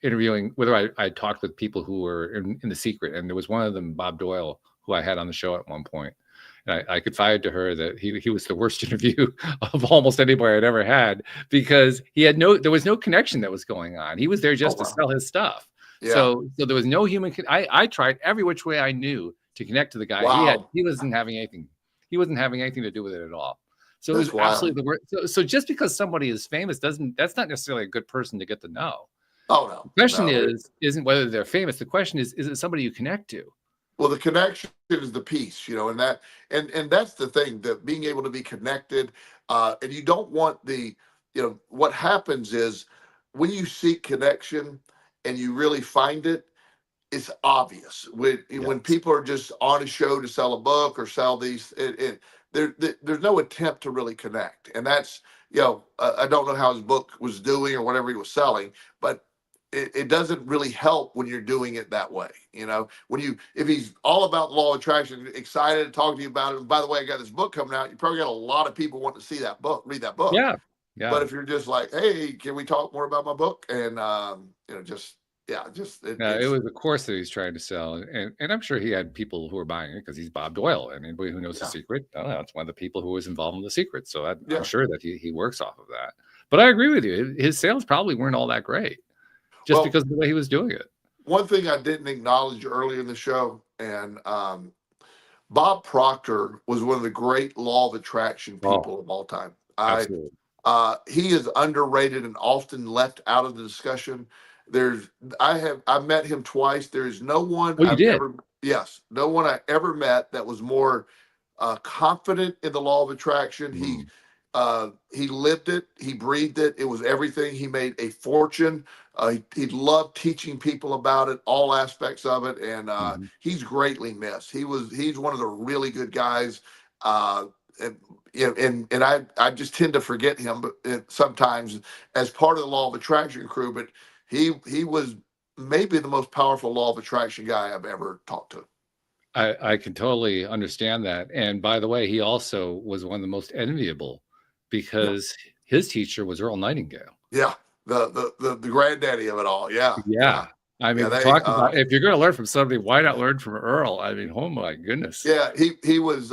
interviewing, whether I talked with people who were in The Secret, and there was one of them, Bob Doyle, who I had on the show at one point. And I confided to her that he was the worst interview of almost anybody I'd ever had, because there was no connection that was going on. He was there just to sell his stuff. Yeah. So there was no human. I tried every which way I knew to connect to the guy. Wow. He wasn't having anything. He wasn't having anything to do with it at all. So That's it was absolutely the worst. So just because somebody is famous that's not necessarily a good person to get to know. Oh no. The question isn't whether they're famous. The question is it somebody you connect to? Well, the connection is the piece, and that's the thing, that being able to be connected, and you don't want what happens is when you seek connection and you really find it, it's obvious when people are just on a show to sell a book or sell these, there's no attempt to really connect. And that's, I don't know how his book was doing or whatever he was selling, but it doesn't really help when you're doing it that way. If he's all about the law of attraction, excited to talk to you about it, and by the way, I got this book coming out, you probably got a lot of people wanting to see that book, read that book. Yeah. Yeah. But if you're just like, hey, can we talk more about my book? And it was a course that he's trying to sell, and I'm sure he had people who were buying it because he's Bob Doyle, and anybody who knows The Secret, that's one of the people who was involved in The Secret. So I'm sure that he works off of that. But I agree with you; his sales probably weren't all that great, just because of the way he was doing it. One thing I didn't acknowledge earlier in the show, and Bob Proctor was one of the great law of attraction people of all time. Absolutely. He is underrated and often left out of the discussion. I met him twice. There is no one no one I ever met that was more confident in the law of attraction. He lived it, he breathed it. It was everything. He made a fortune. He loved teaching people about it, all aspects of it, and he's greatly missed. He's one of the really good guys. And I just tend to forget him, but sometimes as part of the law of attraction crew. But he was maybe the most powerful law of attraction guy I've ever talked to. I can totally understand that. And by the way, he also was one of the most enviable because his teacher was Earl Nightingale. Yeah, the granddaddy of it all. Yeah, Yeah. I mean, they talk about if you're going to learn from somebody, why not learn from Earl? I mean, oh my goodness. yeah. He was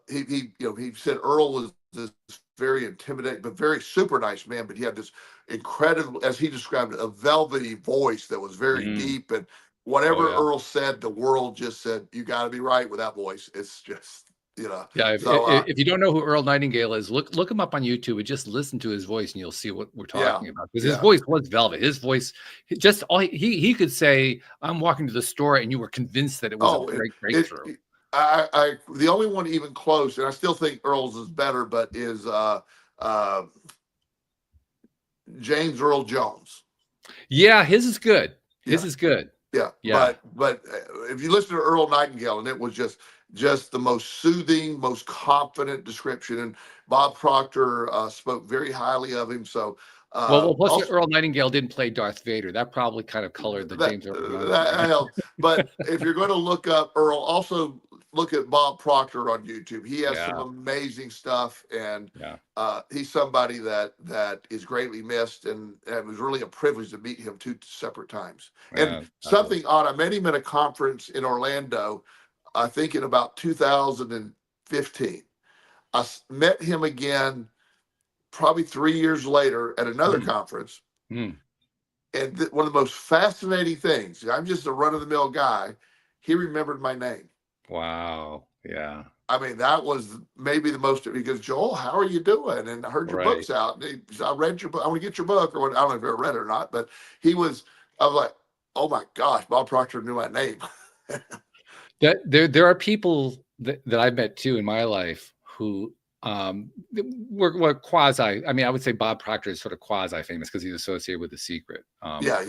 he said Earl was this very intimidating but very super nice man, but he had this incredible, as he described it, a velvety voice that was very deep, and whatever Earl said, the world just said, you got to be right with that voice. It's just, Yeah, so if you don't know who Earl Nightingale is, look him up on YouTube and just listen to his voice, and you'll see what we're talking about. Because his voice was velvet. His voice, just all he could say, "I'm walking to the store," and you were convinced that it was a great breakthrough. The only one even close, and I still think Earl's is better, but is James Earl Jones. Yeah, his is good. His is good. Yeah. But if you listen to Earl Nightingale, and it was just the most soothing, most confident description. And Bob Proctor spoke very highly of him. So, well, plus also, Earl Nightingale didn't play Darth Vader. That probably kind of colored the James Earl. That helped. But if you're going to look up Earl, also look at Bob Proctor on YouTube. He has some amazing stuff, and he's somebody that is greatly missed, and it was really a privilege to meet him 2 separate times. And something odd, I met him at a conference in Orlando, I think in about 2015. I met him again probably 3 years later at another conference. And one of the most fascinating things, I'm just a run-of-the-mill guy, he remembered my name. Wow. Yeah. I mean, that was maybe the most, because Joel, how are you doing? And I heard your book's out. And I read your book. I want to get your book, or what, I don't know if you ever read it or not, but I was like, oh my gosh, Bob Proctor knew my name. There are people that I've met too in my life who were quasi. I mean, I would say Bob Proctor is sort of quasi famous because he's associated with The Secret.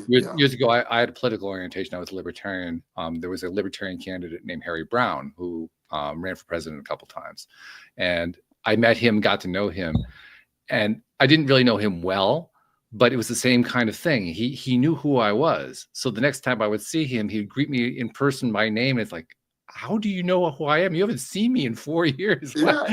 Years ago, I had a political orientation. I was a libertarian. There was a libertarian candidate named Harry Brown who ran for president a couple times, and I met him, got to know him, and I didn't really know him well, but it was the same kind of thing. He knew who I was, so the next time I would see him, he would greet me in person by name. It's like, how do you know who I am? You haven't seen me in 4 years. But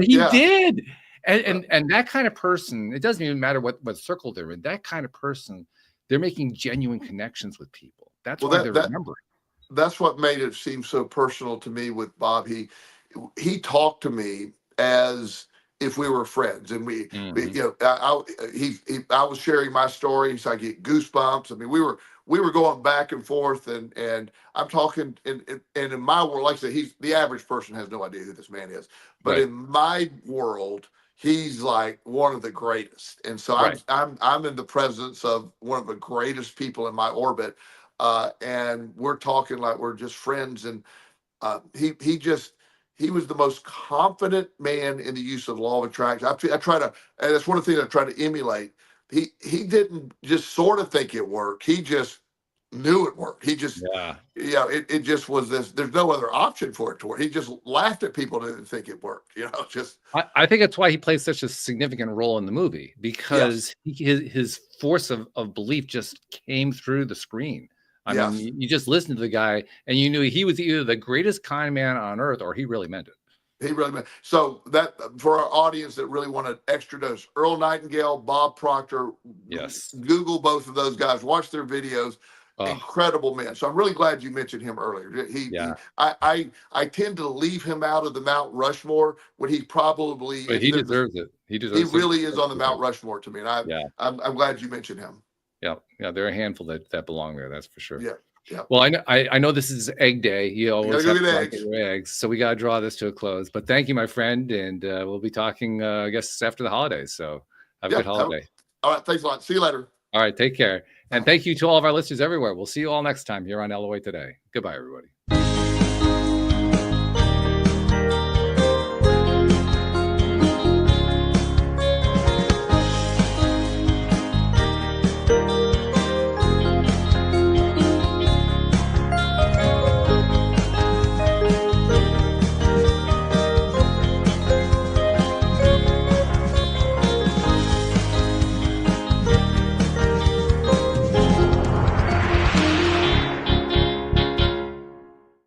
he did. And that kind of person, it doesn't even matter what circle they're in, that kind of person, they're making genuine connections with people. That's why they're remembering. That's what made it seem so personal to me with Bob. He talked to me as if we were friends, and I was sharing my stories. I get goosebumps. I mean, we were going back and forth, and I'm talking, and in my world, like I said, the average person has no idea who this man is, but in my world, he's like one of the greatest. And so I'm in the presence of one of the greatest people in my orbit, and we're talking like we're just friends. And he was the most confident man in the use of the law of attraction. I try to, and that's one of the things I try to emulate. He didn't just sort of think it worked. He just knew it worked. He just, it just was this, there's no other option for it to work. He just laughed at people that didn't think it worked, I think that's why he plays such a significant role in the movie, because his force of belief just came through the screen. I mean, you just listened to the guy and you knew he was either the greatest kind man on earth or he really meant it. He really meant it. So that, for our audience that really want an extra dose, Earl Nightingale, Bob Proctor, Google both of those guys, watch their videos. Incredible men. So I'm really glad you mentioned him earlier. I tend to leave him out of the Mount Rushmore when he probably, but he deserves it. He really is on the Mount Rushmore to me. And I'm glad you mentioned him. Yeah, there are a handful that belong there. That's for sure. Yeah. Well, I know this is egg day. You always have to eggs. Get your eggs, so we got to draw this to a close. But thank you, my friend, and we'll be talking, I guess, after the holidays. So have a good holiday. All right, thanks a lot. See you later. All right, take care, and thank you to all of our listeners everywhere. We'll see you all next time here on LOA Today. Goodbye, everybody.